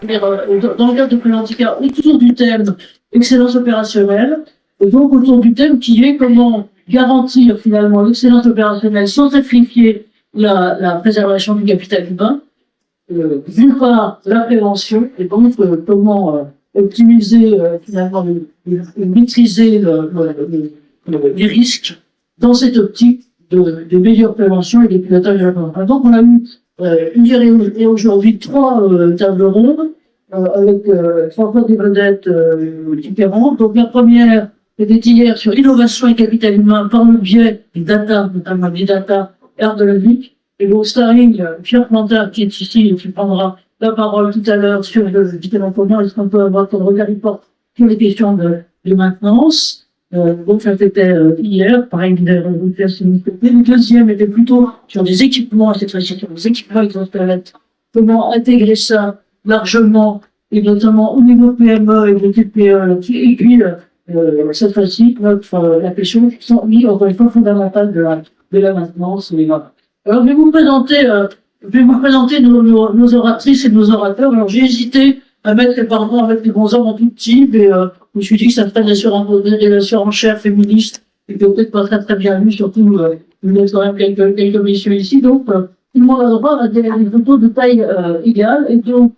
c'est-à-dire dans le cadre de Préventica, autour du thème excellence opérationnelle, et donc autour du thème qui est comment garantir finalement l'excellence opérationnelle sans sacrifier la préservation du capital humain, d'une part la prévention, et donc comment optimiser finalement et maîtriser les risques dans cette optique de meilleure prévention et de pilotage de la prévention. Donc on a eu hier et aujourd'hui 3 tables rondes avec 3 fois des vedettes différentes. Donc la première était hier sur l'innovation et capital humain par le biais des data, notamment des data ergonomiques. Et donc starring Pierre Plantard qui est ici et qui prendra la parole tout à l'heure sur le différent comment est-ce qu'on peut avoir comme regard sur les questions de maintenance. Donc ça c'était hier, pareil, le deuxième était plutôt sur des équipements, cette fois-ci sur des équipements qui vont permettre comment intégrer ça largement, et notamment au niveau PME et de TPE là-dessus. Et puis cette fois-ci, la question qui sont mis encore une fois fondamentale de la maintenance. Et voilà. Alors je vais vous présenter nos oratrices et nos orateurs. Alors j'ai hésité à mettre les parents avec les bons hommes en tout petit, mais je me suis dit que ça ferait des surenchères féministes et que peut-être pas très bien vu, surtout nous laisse quand même quelques messieurs ici. Donc tout le monde a droit à des photos de taille égale, et donc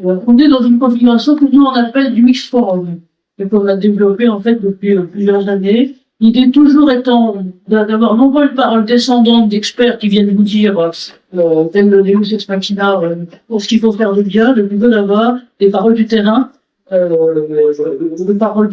on est dans une configuration que nous on appelle du mix forum, et qu'on a développé en fait depuis plusieurs années. L'idée toujours étant d'avoir non pas une parole descendante d'experts qui viennent vous dire, tel le Deus Ex Machina, pour ce qu'il faut faire de bien, de plutôt d'avoir des paroles du terrain, des paroles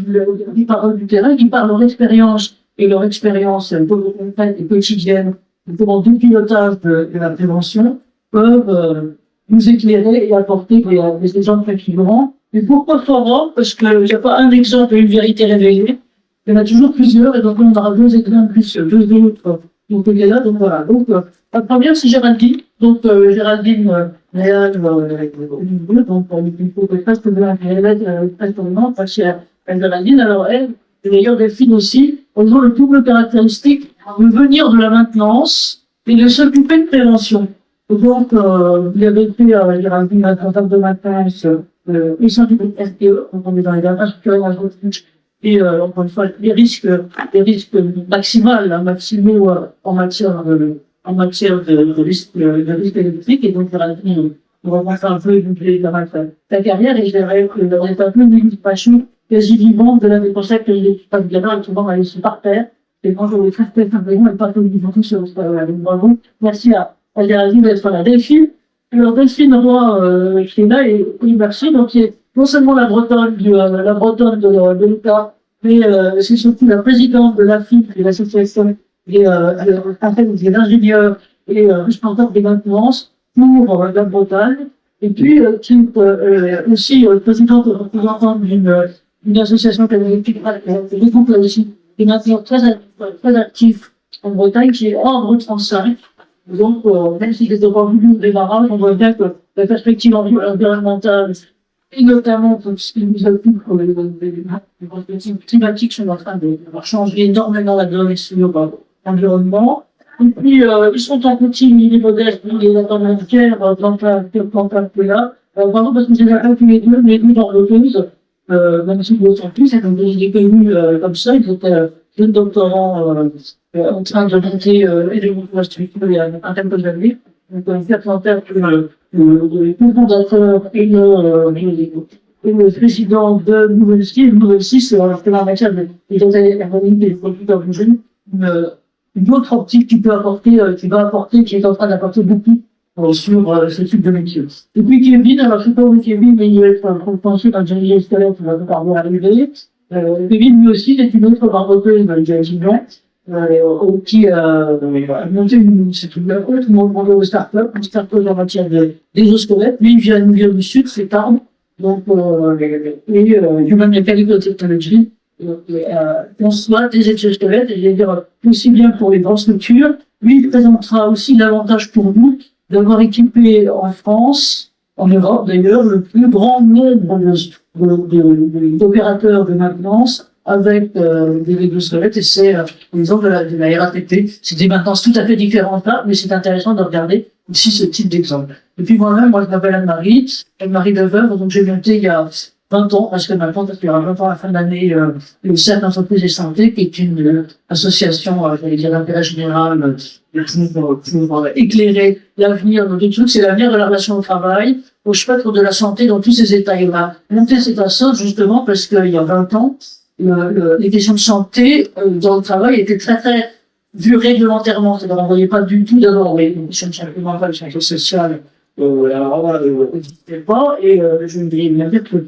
du terrain qui parlent leur expérience et leur expérience concrète et quotidienne, comment du pilotage de la prévention peuvent nous éclairer et apporter des exemples figurants. Et pourquoi forum? Parce qu'il n'y a pas un exemple et une vérité révélée. Il y en a toujours plusieurs, et donc on aura 2 exemples plus 2 autres. Donc il y a là, donc voilà. Donc la première c'est Géraldine. Donc Géraldine Réal, donc il faut que presque de la presque non, parce qu'elle Géraldine, alors elle, et d'ailleurs Delphine aussi, elles ont le double caractéristique de venir de la maintenance et de s'occuper de prévention. Et donc il y avait fait Géraldine un contact de maintenance et sans du RTE, donc on est dans les data structurelles et encore une fois les risques maximaux en matière de risque électrique. Et donc on va voir un peu ta carrière, et je dirais que c'est un peu une passion quasi vivante de la concept que les femmes de la souvent aller se par terre, et quand je les traite très simplement et pas comme du tout sur bravo. Merci à Géraldine d'être là. Delphine, alors Delphine Roy qui est là, et merci, donc qui est non seulement la Bretonne de l'État, mais c'est surtout la présidente de l'AFIP, de l'association des ingénieurs et responsables des maintenances pour la Bretagne, et puis qui est aussi présidente représentante d'une association qui regroupe aussi des mainteneurs très actifs en Bretagne, qui est Ordre 35. Donc, même si les droits voulus au démarrage, on voit bien que la perspective environnementale, et notamment pour ce qui nous occupe, les perspectives climatiques sont en train de changer énormément la donne sur l'environnement. Et puis, ils sont en petit, les modèles, les intermédiaires, dans le là. Vraiment, parce que j'ai déjà tous les deux dans l'automne, même si d'autres sont plus, c'est comme des connus comme ça, ils étaient jeunes doctorants en train de monter et de monter la structure il y a un tempo d'années. Donc, une représentant le fondateur et le président de Nouvelle-Scie. Nouvelle-Scie, c'est en matière des données ergonomiques des produits d'origine, une autre optique qui va apporter, qui est en train d'apporter beaucoup sur ce type de métier. Et puis Kevin, alors je sais pas où Kevin, mais il va être compensé dans le génie scolaire qui va tarder à arriver. Kevin, lui aussi, c'est une autre barboteuse dans les géants, qui a monté c'est une autre monde aux startups, une startup en matière d'exosquelettes. Lui, il vient du sud, c'est Tarbes. Donc, Human Mechanical Technology, conçoit des exosquelettes, et je vais dire aussi bien pour les grandes structures. Lui, il présentera aussi l'avantage pour nous d'avoir équipé en France, en Europe d'ailleurs, le plus grand nombre d'opérateurs de maintenance avec des exosquelettes, et c'est l'exemple de la RATP. C'est des maintenances tout à fait différentes là, mais c'est intéressant de regarder aussi ce type d'exemple. Et puis moi-même, moi je m'appelle Anne-Marie Leveuve, donc j'ai monté il y a 20 ans, parce que maintenant, parce qu'il y aura 20 ans à la fin de l'année, le Cercle d'entreprise et santé, qui est une association, j'allais dire d'intérêt général, pour éclairer l'avenir de tout truc, c'est l'avenir de la relation au travail, au spectre de la santé dans tous ses états. Il a monté cette association justement parce qu'il y a 20 ans, les questions de santé dans le travail étaient très très vues réglementairement. C'est-à-dire on ne voyait pas du tout d'abord les questions de santé mentale, de santé sociale, n'existait pas, et je me dirais bien dire que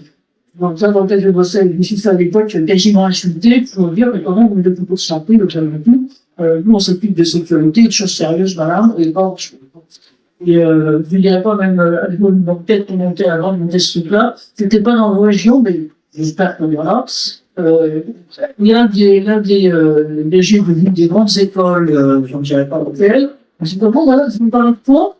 dans ça, dans lequel je bossais avec des à l'époque, quasiment insulté pour dire que quand même, on est de pour santé, donc ça veut dire nous, on s'occupe de sécurité, de choses sérieuses, madame, et pas, et je ne dirais pas même, donc peut-être qu'on montait avant de monter ce truc-là, c'était pas dans vos régions, mais j'espère qu'il y en a. L'un des jeunes venus des grandes écoles, je ne dirais pas auxquelles, c'est comment, voilà, je vous parle de quoi?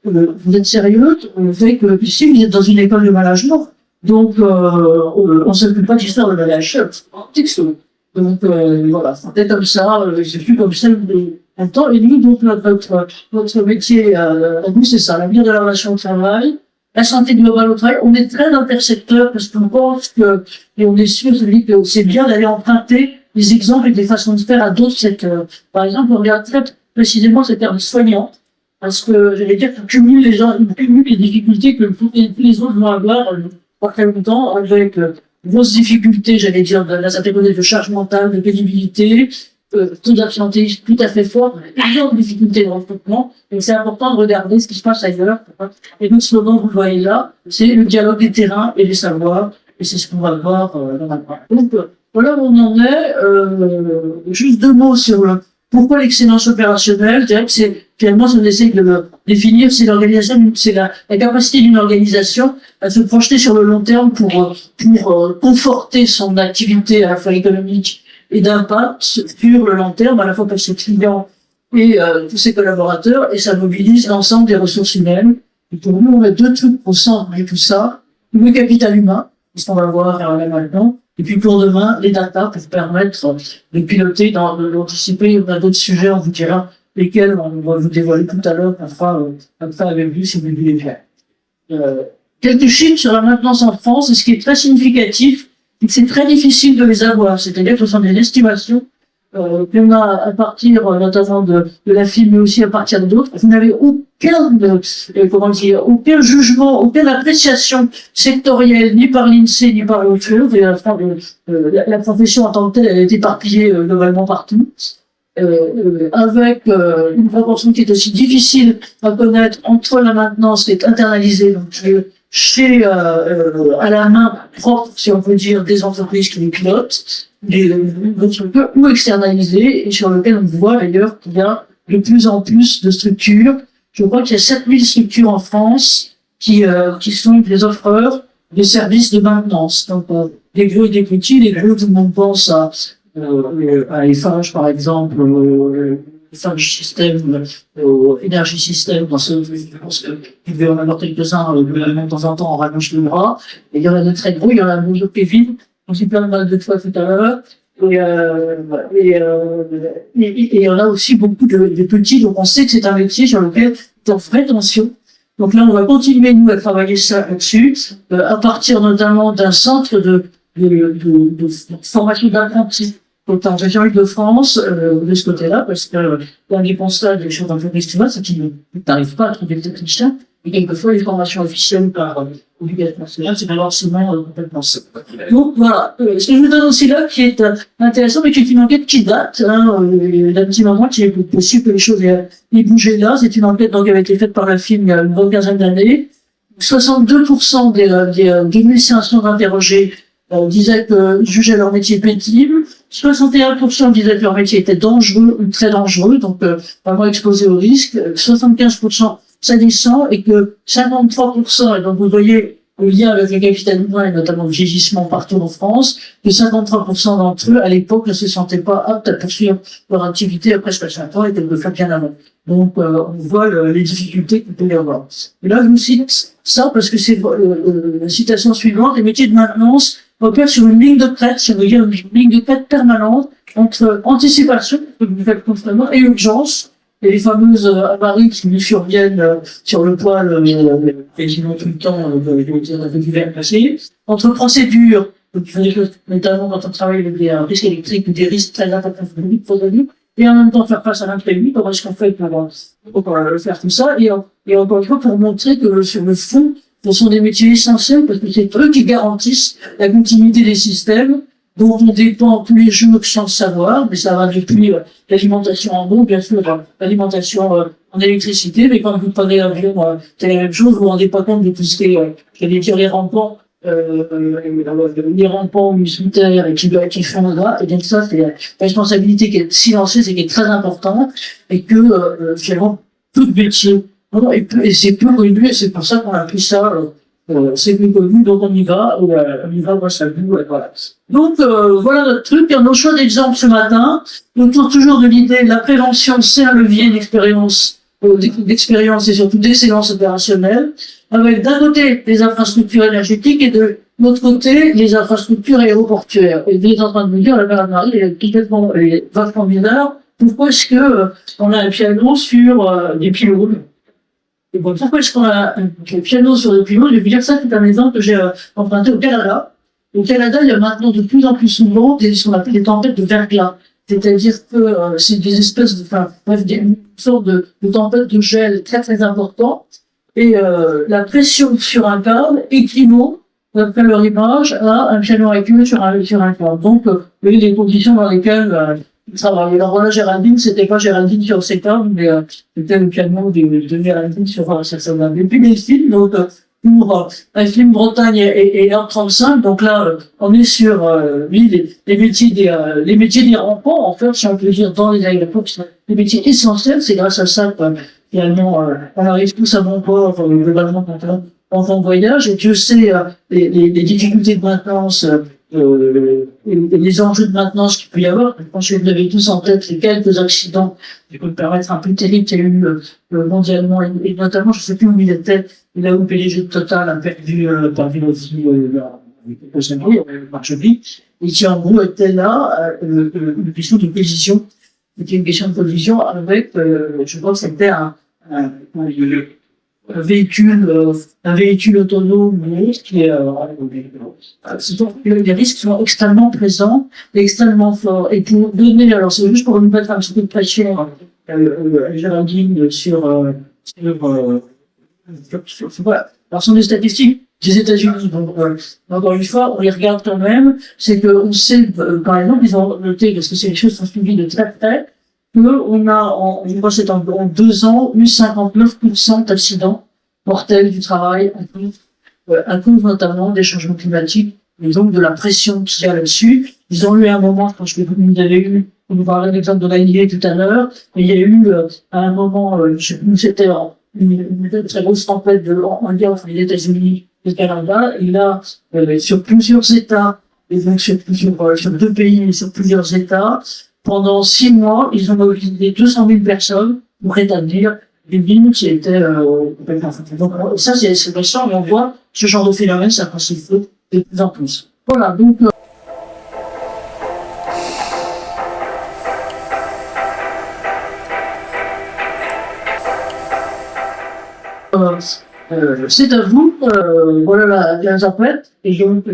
Vous êtes sérieux? On fait que, ici, vous êtes dans une école de management. Donc, on ne s'occupe pas d'histoire de la chute, texto. Donc, voilà, c'était comme ça, c'est plus comme ça en temps. Et nous, donc, notre métier, nous, c'est ça, l'avenir de la relation au travail, la santé globale au travail. On est très intersecteur parce qu'on pense que, et on est sûr, que c'est bien d'aller emprunter des exemples et des façons de faire à d'autres secteurs. Par exemple, on regarde très précisément ce terme soignant, parce que, j'allais dire, qu'on cumule les difficultés que tous les autres vont avoir, pas très longtemps, avec grosses difficultés, j'allais dire, de la catégorie de charge mentale, de pénibilité, taux d'absentéisme tout à fait fort, énormes difficultés de recrutement, et c'est important de regarder ce qui se passe ailleurs. Et donc, ce slogan que vous voyez là, c'est le dialogue des terrains et des savoirs, et c'est ce qu'on va voir dans la part. Donc, voilà où on en est. Juste 2 mots sur pourquoi l'excellence opérationnelle. Je dirais que c'est, finalement, si on essaie de le définir, c'est l'organisation, c'est la capacité d'une organisation à se projeter sur le long terme pour conforter son activité à la fois économique et d'impact sur le long terme, à la fois pour ses clients et tous ses collaborateurs, et ça mobilise l'ensemble des ressources humaines. Et pour nous, on met 2 trucs au centre de tout ça. Le capital humain, ce qu'on va voir maintenant, et puis pour demain, les data pour permettre de piloter, d'anticiper. On a d'autres sujets, on vous dira lesquels on va vous dévoiler tout à l'heure, on fera avec vous si vous voulez bien. Quelques chiffres sur la maintenance en France, et ce qui est très significatif, c'est que c'est très difficile de les avoir. C'est-à-dire que ce sont des estimations qu'on a à partir notamment de la FIM, mais aussi à partir d'autres. Vous n'avez aucun jugement, aucune appréciation sectorielle, ni par l'INSEE, ni par l'autre chose. Et la profession en tant que telle, elle est éparpillée globalement partout. Avec une proportion qui est aussi difficile à connaître entre la maintenance qui est internalisée, donc à la main propre, si on peut dire, des entreprises qui les pilotent, ou externalisées, et sur lequel on voit d'ailleurs qu'il y a de plus en plus de structures. Je crois qu'il y a 7000 structures en France qui sont des offreurs de services de maintenance. Donc, des gros et des petits, les gros, tout le monde pense à Eiffage, par exemple, Eiffage System, Energy System, je pense qu'il devait en avoir quelques-uns, de temps en temps, on rallonge le bras. Et il y en a de très gros, il y en a de Kevin, on s'y parle mal de fois tout à l'heure. Et il y en a aussi beaucoup de petits, donc on sait que c'est un métier sur lequel il y a vraie tension. Donc là, on va continuer, nous, à travailler ça là-dessus, à partir notamment d'un centre de formation d'apprentis en région Île-de-France, de ce côté-là, parce que l'un des constats des choses d'entreprise climat, c'est qu'ils n'arrivent pas à trouver des techniciens, et quelquefois les formations officielles par obligation nationale, c'est malheureusement complètement ça. Donc voilà, ce que je vous donne aussi là, qui est intéressant, mais qui est une enquête qui date, d'un petit moment, qui est possible que les choses aient bougé là. C'est une enquête donc, qui avait été faite par la FIM il y a une bonne quinzaine d'années. 62% des 2500 interrogés disaient qu'ils jugeaient leur métier pénible. 61% disaient que leur métier était dangereux ou très dangereux, donc vraiment exposé au risque. 75% salissant, et que 53%, et donc vous voyez le lien avec le capital humain et notamment le vieillissement partout en France, que 53% d'entre eux, à l'époque, ne se sentaient pas aptes à poursuivre leur activité après 60 ans et quelquefois bien avant. Donc, on voit les difficultés qu'il peut y avoir. Et là, je vous cite ça parce que c'est la citation suivante. Les métiers de maintenance opère sur une ligne de crête, ça veut dire une ligne de crête permanente entre anticipation, que vous faites constamment, et urgence, et les fameuses avaries qui nous surviennent sur le poil quasiment tout le temps, je veux dire, avec l'hiver passé, entre procédures, notamment quand on travaille avec des risques électriques ou des risques très importants pour nous, et en même temps faire face à l'imprévu, comment est-ce qu'on fait pour faire tout ça, et encore une fois pour montrer que sur le fond, ce sont des métiers essentiels parce que c'est eux qui garantissent la continuité des systèmes dont on dépend tous les jours sans le savoir, mais ça va depuis l'alimentation en eau, bien sûr, l'alimentation en électricité, mais quand vous prenez l'avion, c'est la même chose, vous vous rendez pas compte de tout ce qui est, j'allais dire, les rampants militaires et qui font là, et donc ça, c'est la responsabilité qui est silencieuse et qui est très importante, et que, finalement, peu de métiers, et c'est peu connu, et c'est pour ça qu'on a pris ça, c'est plus connu, donc on y va grâce à vous, voilà. Donc, voilà notre truc, et nos choix d'exemple ce matin, autour toujours de l'idée, la prévention, c'est un levier d'expérience et surtout d'excellence opérationnelle, avec d'un côté les infrastructures énergétiques et de l'autre côté les infrastructures aéroportuaires. Et vous êtes en train de me dire, la mère Marie, elle est vachement bizarre, pourquoi est-ce que on a un piano sur des pylônes? Et bon, pourquoi est-ce qu'on a un piano sur des pylônes? Je vais vous dire ça, c'est un exemple que j'ai emprunté au Canada. Au Canada, il y a maintenant de plus en plus souvent ce qu'on appelle des tempêtes de verglas. C'est-à-dire que c'est des espèces de, une sorte de tempête de gel très très important. Et la pression sur un câble équivaut, d'après leur image, à un piano à queue sur un câble. Donc, vous voyez les conditions dans lesquelles ils travaillent. Alors voilà, Géraldine, c'était pas Géraldine sur ses câbles, mais c'était le piano de Géraldine sur sa sonate. Et puis les films, donc pour un film Bretagne et 1,35, donc là, on est sur les métiers des rampants, en fait, si on peut dire, dans les aéroports, les métiers essentiels, c'est grâce à ça que finalement, on arrive tous à bon port, globalement, quand on voyage, et Dieu sait les difficultés de maintenance, et les enjeux de maintenance qu'il peut y avoir. Je pense que vous avez tous en tête les quelques accidents qui peuvent paraître un peu terribles qu'il y a eu mondialement, et notamment, je ne sais plus où il était, il a où le PDG de Total a perdu aussi quelques années, Marcheville, et qui en gros était là, une question de position. C'était une question de position avec, je crois que c'était un véhicule autonome qui est, les risques sont extrêmement présents, et extrêmement forts. Et pour donner, alors c'est juste pour nous mettre un petit peu de pression, Géraldine, voilà. Alors, ce sont des statistiques des États-Unis. Donc, encore une fois, on les regarde quand même. C'est que, on sait, par exemple, ils ont noté, parce que c'est des choses qui sont suivies de très près, qu'on a, je crois que c'est en 2 ans, eu 59% d'accidents mortels du travail à cause notamment des changements climatiques et donc de la pression qu'il y a là-dessus. Ils ont eu un moment, je pense que vous avez eu, on nous parlait de l'exemple de l'ANIE tout à l'heure, mais il y a eu à un moment, je sais plus, c'était une très grosse tempête en guerre entre les États-Unis et le Canada, et là, sur plusieurs États, et donc sur 2 pays et sur plusieurs États, pendant 6 mois, ils ont mobilisé 200 000 personnes pour rétablir des lignes qui étaient complètement fatiguées. Donc ça, c'est récent, mais on voit ce genre de phénomène, ça participe de plus en plus. Voilà, donc... c'est à vous, voilà l'interprète, et donc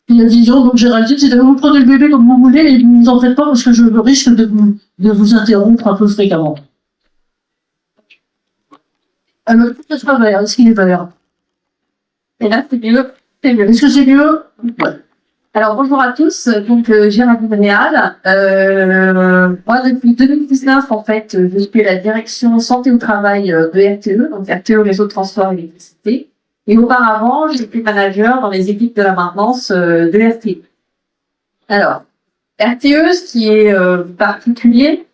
la vision, donc Géraldine, c'est à vous, prenez le bébé comme vous voulez, et ne vous en faites pas parce que je risque de vous interrompre un peu fréquemment. Alors, est-ce que vert, est-ce qu'il est vert? Et là, c'est mieux. Est-ce que c'est mieux? Ouais. Alors, bonjour à tous. Donc, Géraldine Réal. Moi, depuis 2019, en fait, je suis à la direction santé au travail de RTE, donc RTE Réseau de Transport et Électricité. Et auparavant, j'étais manager dans les équipes de la maintenance de RTE. Alors, RTE, ce qui est particulier,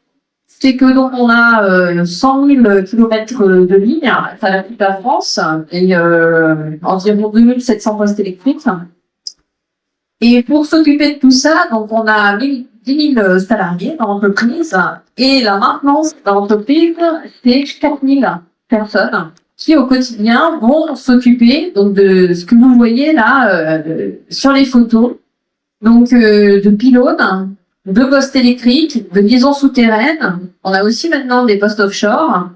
c'est que donc on a 100 000 kilomètres de lignes à travers toute la France et environ 2700 postes électriques. Et pour s'occuper de tout ça, donc on a 10 000 salariés dans l'entreprise et la maintenance dans l'entreprise, c'est 4 000 personnes qui au quotidien vont s'occuper donc de ce que vous voyez là sur les photos, donc de pylônes, de postes électriques, de liaisons souterraines. On a aussi maintenant des postes offshore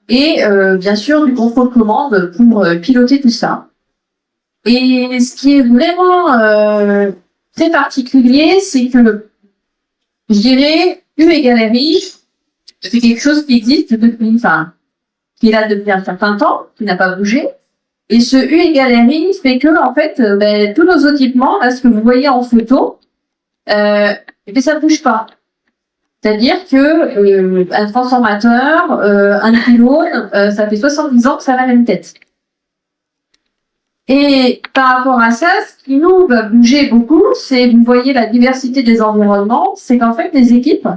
et bien sûr du contrôle commande pour piloter tout ça. Et ce qui est vraiment très particulier, c'est que je dirais U égale RI, c'est quelque chose qui existe depuis, enfin, qui est là depuis un certain temps, qui n'a pas bougé. Et ce U égale RI fait que, en fait, tous nos équipements, là, ce que vous voyez en photo, et puis ça ne bouge pas. C'est-à-dire que un transformateur, un pylône, ça fait 70 ans que ça a la même tête. Et par rapport à ça, ce qui nous va bouger beaucoup, c'est, vous voyez la diversité des environnements, c'est qu'en fait, les équipes,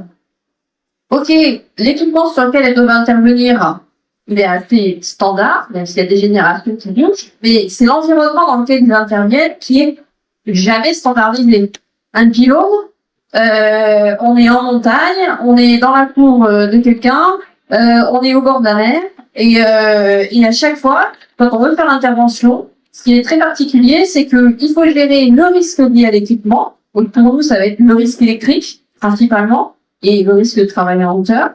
ok, l'équipement sur lequel elles doivent intervenir, il est assez standard, même s'il y a des générations qui bougent, mais c'est l'environnement dans lequel ils interviennent qui est jamais standardisé. Un pylône, on est en montagne, on est dans la cour de quelqu'un, on est au bord d'un mer, et à chaque fois, quand on veut faire l'intervention, ce qui est très particulier, c'est qu'il faut gérer le risque lié à l'équipement. Donc pour nous, ça va être le risque électrique, principalement, et le risque de travailler en hauteur.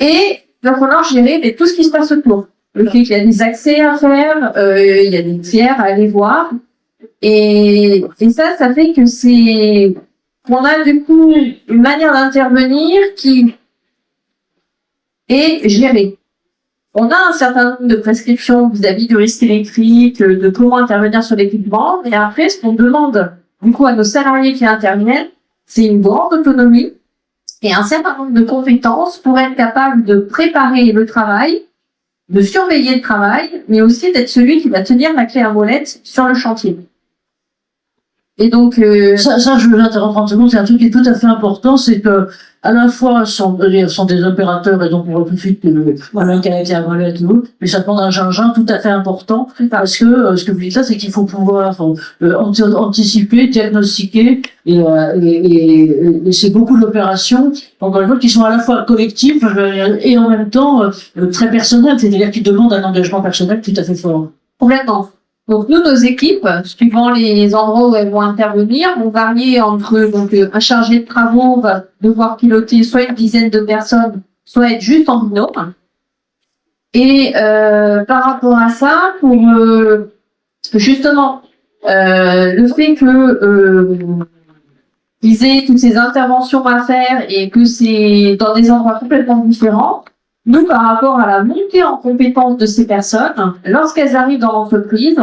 Et il va falloir gérer tout ce qui se passe autour. Le fait qu'il y a des accès à faire, il y a des tiers à aller voir. Et ça fait que qu'on a du coup une manière d'intervenir qui est gérée. On a un certain nombre de prescriptions vis-à-vis du risque électrique, de comment intervenir sur l'équipement, mais après, ce qu'on demande du coup à nos salariés qui interviennent, c'est une grande autonomie et un certain nombre de compétences pour être capable de préparer le travail, de surveiller le travail, mais aussi d'être celui qui va tenir la clé à molette sur le chantier. Et donc ça, je vais interrompre 30 secondes, c'est un truc qui est tout à fait important, c'est que à la fois sont des opérateurs, et donc on voit tout de suite un canadien à molette et tout, mais ça demande un gingembre tout à fait important, parce que ce que vous dites là, c'est qu'il faut pouvoir anticiper, diagnostiquer, et c'est beaucoup d'opérations, encore une fois, qui sont à la fois collectives et en même temps très personnelles, c'est-à-dire qui demandent un engagement personnel tout à fait fort. Complètement. Donc nous, nos équipes, suivant les endroits où elles vont intervenir, vont varier entre un chargé de travaux va devoir piloter soit une dizaine de personnes, soit être juste en binôme. Et par rapport à ça, pour justement le fait que ils aient toutes ces interventions à faire et que c'est dans des endroits complètement différents, nous, par rapport à la montée en compétence de ces personnes, lorsqu'elles arrivent dans l'entreprise,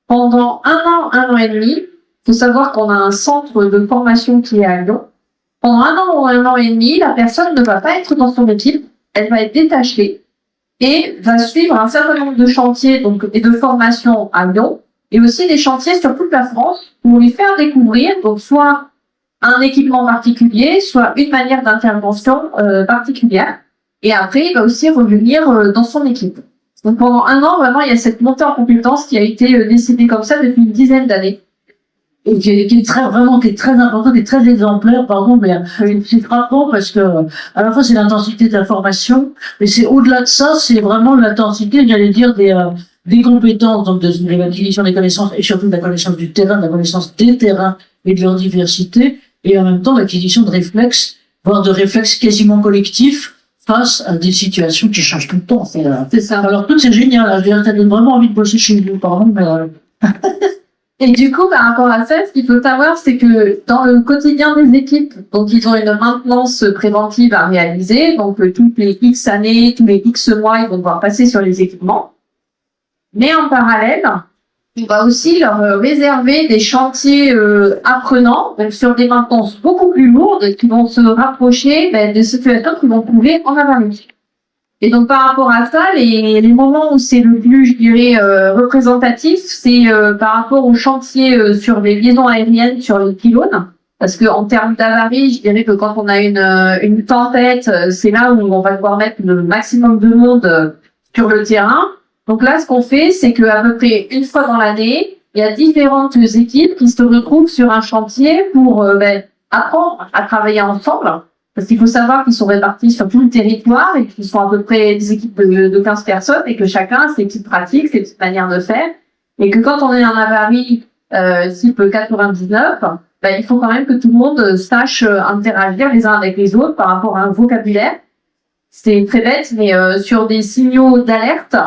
pendant un an et demi, il faut savoir qu'on a un centre de formation qui est à Lyon. Pendant un an et demi, la personne ne va pas être dans son équipe, elle va être détachée et va suivre un certain nombre de chantiers et de formations à Lyon, et aussi des chantiers sur toute la France pour lui faire découvrir donc soit un équipement particulier, soit une manière d'intervention particulière. Et après, il va aussi revenir dans son équipe. Donc pendant un an, vraiment, il y a cette montée en compétences qui a été décidée comme ça depuis une dizaine d'années. Et qui est très important, qui est très exemplaire, pardon, mais c'est frappant parce que à la fois c'est l'intensité de la formation, mais c'est au-delà de ça, c'est vraiment l'intensité, j'allais dire, des compétences, donc de l'acquisition des connaissances et surtout de la connaissance du terrain, de la connaissance des terrains et de leur diversité, et en même temps l'acquisition de réflexes, voire de réflexes quasiment collectifs face à des situations qui changent tout le temps. C'est ça. Alors tout c'est génial, je dirais, ça donne vraiment envie de bosser chez vous, pardon, mais Et du coup, par rapport à ça, ce qu'il faut savoir, c'est que dans le quotidien des équipes, donc ils ont une maintenance préventive à réaliser, donc toutes les X années, tous les X mois, ils vont devoir passer sur les équipements. Mais en parallèle, on va aussi leur réserver des chantiers apprenants, donc sur des maintenances beaucoup plus lourdes, qui vont se rapprocher des situations qu'ils vont trouver en avarie. Et donc par rapport à ça, les moments où c'est le plus, je dirais, représentatif, c'est par rapport aux chantiers sur les liaisons aériennes sur les pylônes. Parce que en termes d'avarie, je dirais que quand on a une tempête, c'est là où on va devoir mettre le maximum de monde sur le terrain. Donc là, ce qu'on fait, c'est qu'à peu près une fois dans l'année, il y a différentes équipes qui se retrouvent sur un chantier pour apprendre à travailler ensemble. Parce qu'il faut savoir qu'ils sont répartis sur tout le territoire et qu'ils sont à peu près des équipes de 15 personnes et que chacun a ses petites pratiques, ses petites manières de faire. Et que quand on est en avarie type 99, ben, il faut quand même que tout le monde sache interagir les uns avec les autres par rapport à un vocabulaire. C'est très bête, mais sur des signaux d'alerte,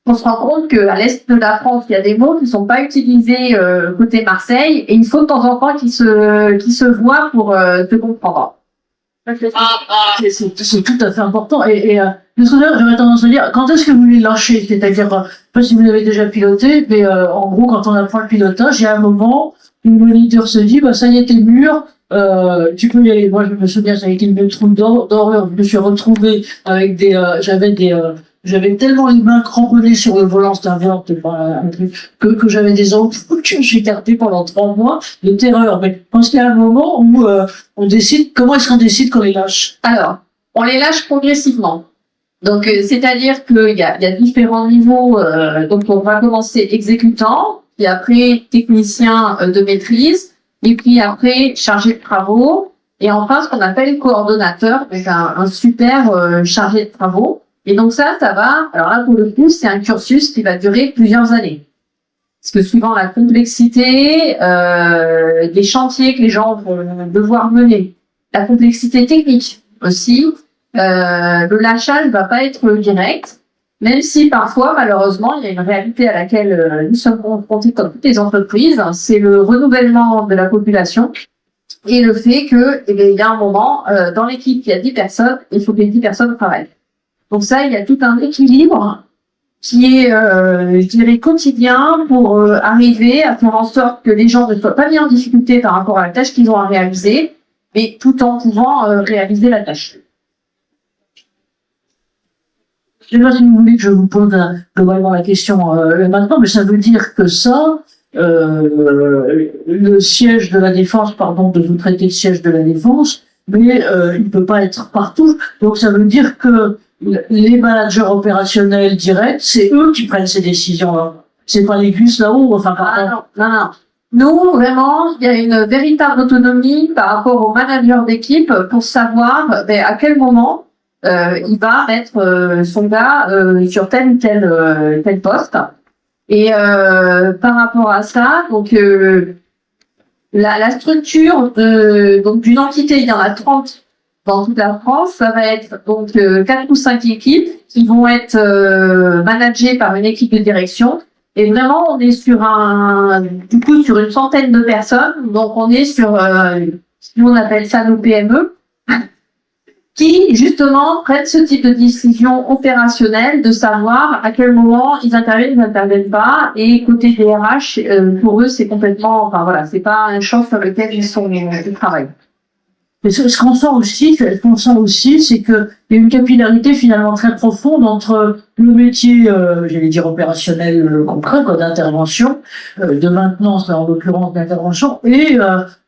on se rend compte qu'à l'est de la France, il y a des mots qui ne sont pas utilisés côté Marseille, et il faut de temps en temps qu'ils se voient pour te comprendre. C'est tout à fait important. De ce côté-là, j'aurais tendance à dire, quand est-ce que vous les lâchez? C'est-à-dire, je sais pas si vous l'avez déjà piloté, mais en gros, quand on apprend le pilotage, il y a un moment où le moniteur se dit, bah ça y est, t'es mûr, tu peux y aller. Moi, je me souviens, ça a été une trou d'horreur. Je me suis retrouvé avec j'avais tellement les mains cramponnées sur le volant, c'était un truc, que j'avais des ampoules que j'ai gardées pendant 3 mois de terreur. Mais je pense qu'il y a un moment où on décide, comment est-ce qu'on décide qu'on les lâche? Alors, on les lâche progressivement. Donc, c'est-à-dire qu'il y a différents niveaux. Donc, on va commencer exécutant, puis après technicien de maîtrise, et puis après chargé de travaux, et enfin ce qu'on appelle coordonnateur, donc un super chargé de travaux. Et donc ça va, alors là pour le coup, c'est un cursus qui va durer plusieurs années. Parce que suivant la complexité des chantiers que les gens vont devoir mener, la complexité technique aussi, le lâchage ne va pas être direct, même si parfois, malheureusement, il y a une réalité à laquelle nous sommes confrontés comme toutes les entreprises, c'est le renouvellement de la population et le fait que, il y a un moment, dans l'équipe, il y a 10 personnes, il faut que les 10 personnes travaillent. Donc ça, il y a tout un équilibre qui est, je dirais, quotidien pour arriver à faire en sorte que les gens ne soient pas mis en difficulté par rapport à la tâche qu'ils ont à réaliser, mais tout en pouvant réaliser la tâche. Je ne sais pas si vous voulez que je vous pose globalement la question maintenant, mais ça veut dire que ça, le siège de la Défense, pardon, de vous traiter de siège de la Défense, mais il ne peut pas être partout. Donc ça veut dire que les managers opérationnels directs, c'est eux qui prennent ces décisions-là. C'est pas les gus là-haut, enfin, non. Nous, vraiment, il y a une véritable autonomie par rapport au manager d'équipe pour savoir à quel moment il va mettre son gars sur tel ou tel poste. Et par rapport à ça, donc la structure donc d'une entité, il y en a 30 dans toute la France, ça va être donc 4 ou 5 équipes qui vont être managées par une équipe de direction. Et vraiment, on est sur sur une centaine de personnes. Donc, on est sur, nous on appelle ça nos PME, qui justement prennent ce type de décision opérationnelle, de savoir à quel moment ils n'interviennent pas. Et côté des RH, pour eux, c'est complètement, enfin voilà, c'est pas un champ sur lequel ils travaillent. Mais ce qu'on sent aussi, c'est qu'il y a une capillarité finalement très profonde entre le métier, j'allais dire opérationnel concret, quoi, d'intervention, de maintenance, en l'occurrence d'intervention, et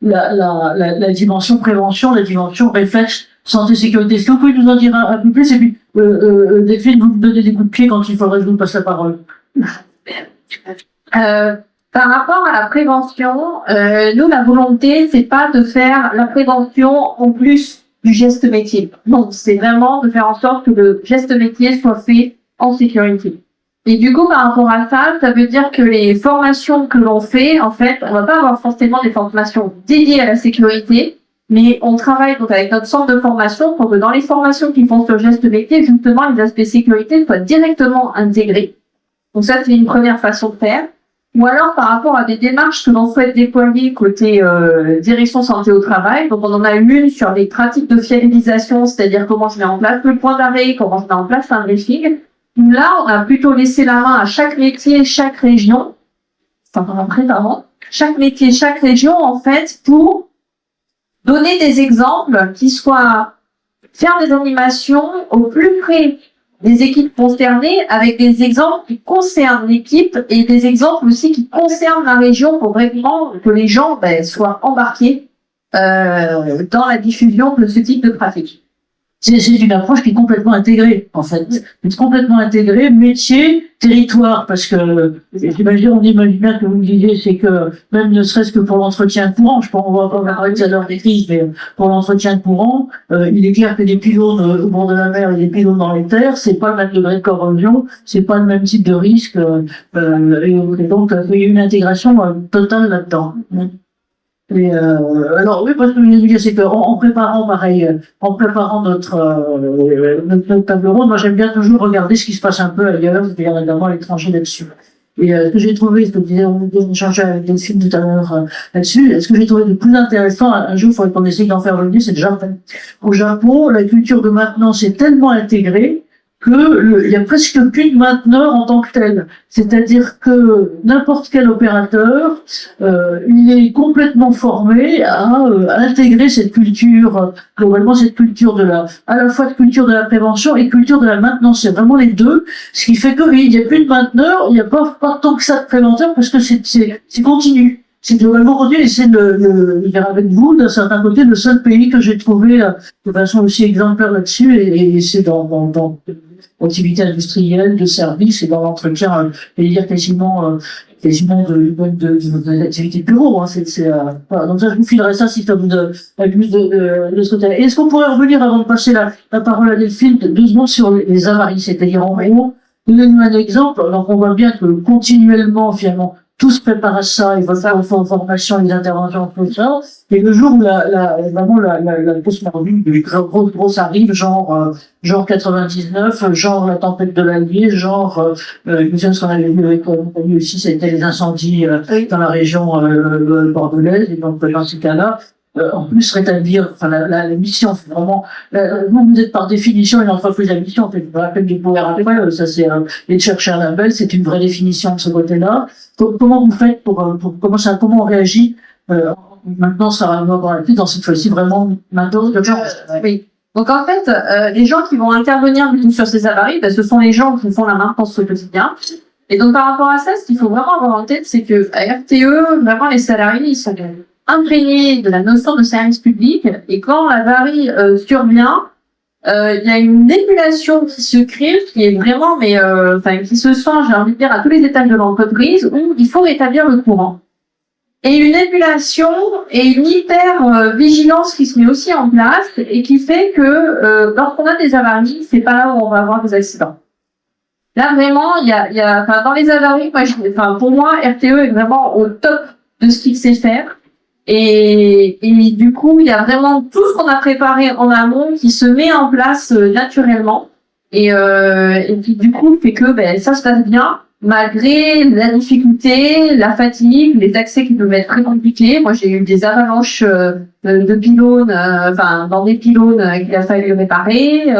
la dimension prévention, la dimension réflexe, santé, sécurité. Est-ce que vous pouvez nous en dire un peu plus, et puis Delphine, vous me donnez des coups de pied quand il faudrait que je vous passe la parole. Par rapport à la prévention, nous, la volonté, c'est pas de faire la prévention en plus du geste métier. Non, c'est vraiment de faire en sorte que le geste métier soit fait en sécurité. Et du coup, par rapport à ça, ça veut dire que les formations que l'on fait, en fait, on va pas avoir forcément des formations dédiées à la sécurité, mais on travaille donc avec notre centre de formation pour que dans les formations qui font sur le geste métier, justement, les aspects sécurité soient directement intégrés. Donc ça, c'est une première façon de faire. Ou alors par rapport à des démarches que l'on souhaite déployer côté direction santé au travail. Donc on en a une sur les pratiques de fiabilisation, c'est-à-dire comment je mets en place le point d'arrêt, comment je mets en place un briefing. Là, on a plutôt laissé la main à chaque métier, chaque région. Chaque métier, chaque région, en fait, pour donner des exemples qui soient faire des animations au plus près des équipes concernées avec des exemples qui concernent l'équipe et des exemples aussi qui concernent la région pour vraiment que les gens soient embarqués dans la diffusion de ce type de pratique. C'est une approche qui est complètement intégrée, en fait. C'est complètement intégrée, métier, territoire, parce que, on imagine bien que vous me disiez, c'est que, même ne serait-ce que pour l'entretien courant, je pense, on va pas parler tout à l'heure des crises, mais pour l'entretien courant, il est clair que des pylônes au bord de la mer et des pylônes dans les terres, c'est pas le même degré de corrosion, c'est pas le même type de risque, et donc, il y a une intégration totale là-dedans. Et alors oui, parce que je voulais dire, c'est qu'en préparant pareil, en préparant notre table ronde, moi j'aime bien toujours regarder ce qui se passe un peu ailleurs, c'est-à-dire notamment à l'étranger là-dessus. Et ce que j'ai trouvé, ce que disait, on échangeait avec des films tout à l'heure là-dessus, ce que j'ai trouvé le plus intéressant, un jour il faudrait qu'on essaye d'en faire venir, c'est le Japon. Au Japon, la culture de maintenance est tellement intégrée que il y a presque aucune mainteneur en tant que tel. C'est-à-dire que n'importe quel opérateur, il est complètement formé à intégrer cette culture, globalement cette culture à la fois de culture de la prévention et culture de la maintenance. C'est vraiment les deux. Ce qui fait qu'il n'y a plus de mainteneur, il n'y a pas tant que ça de préventeur parce que c'est continu. C'est globalement continu et c'est avec vous, d'un certain côté, le seul pays que j'ai trouvé de façon aussi exemplaire là-dessus et c'est dans l'activité industrielle, de service et dans l'entretien, je vais dire quasiment de l'activité de bureau. Hein. Voilà. Donc ça, je vous filerai ça si ça vous avec plus de ce côté-là. Est-ce qu'on pourrait revenir avant de passer la parole à Delphine, 2 secondes sur les avaries, c'est-à-dire en gros, donnez-nous un exemple. Donc on voit bien que continuellement, finalement, tout se prépare à ça, il va faire une formation, les interventions, tout ça. Et le jour où vraiment la grosse mordue, grosse arrive, genre 99, genre la tempête de l'Allier, genre, ce qu'on avait vu avec lui aussi, c'était les incendies, dans la région, bordelaise, et donc, dans ces cas-là, en plus rétablir, enfin, la mission, c'est vraiment, vous êtes par définition une entreprise à mission, je me rappelle du pouvoir après, ça c'est, et de chercher un label, c'est une vraie définition de ce côté-là. Comment vous faites comment on réagit, maintenant ça va avoir dans cette fois-ci vraiment maintenant Oui. Donc en fait, les gens qui vont intervenir sur ces avaries, ce sont les gens qui font la maintenance au quotidien. Et donc par rapport à ça, ce qu'il faut vraiment avoir en tête, c'est que à RTE, vraiment les salariés, ils sont imprégnés de la notion de service public. Et quand l'avarie survient, il y a une émulation qui se crée, qui est vraiment, qui se sent, j'ai envie de dire, à tous les étages de l'entreprise, où il faut rétablir le courant. Et une émulation et une hyper vigilance qui se met aussi en place et qui fait que lorsqu'on a des avaries, c'est pas là où on va avoir des accidents. Là vraiment, dans les avaries, pour moi, RTE est vraiment au top de ce qu'il sait faire. Et du coup, il y a vraiment tout ce qu'on a préparé en amont qui se met en place naturellement et qui du coup fait que ça se passe bien. Malgré la difficulté, la fatigue, les accès qui peuvent être très compliqués. Moi, j'ai eu des avalanches de pylônes, dans des pylônes qu'il a fallu réparer.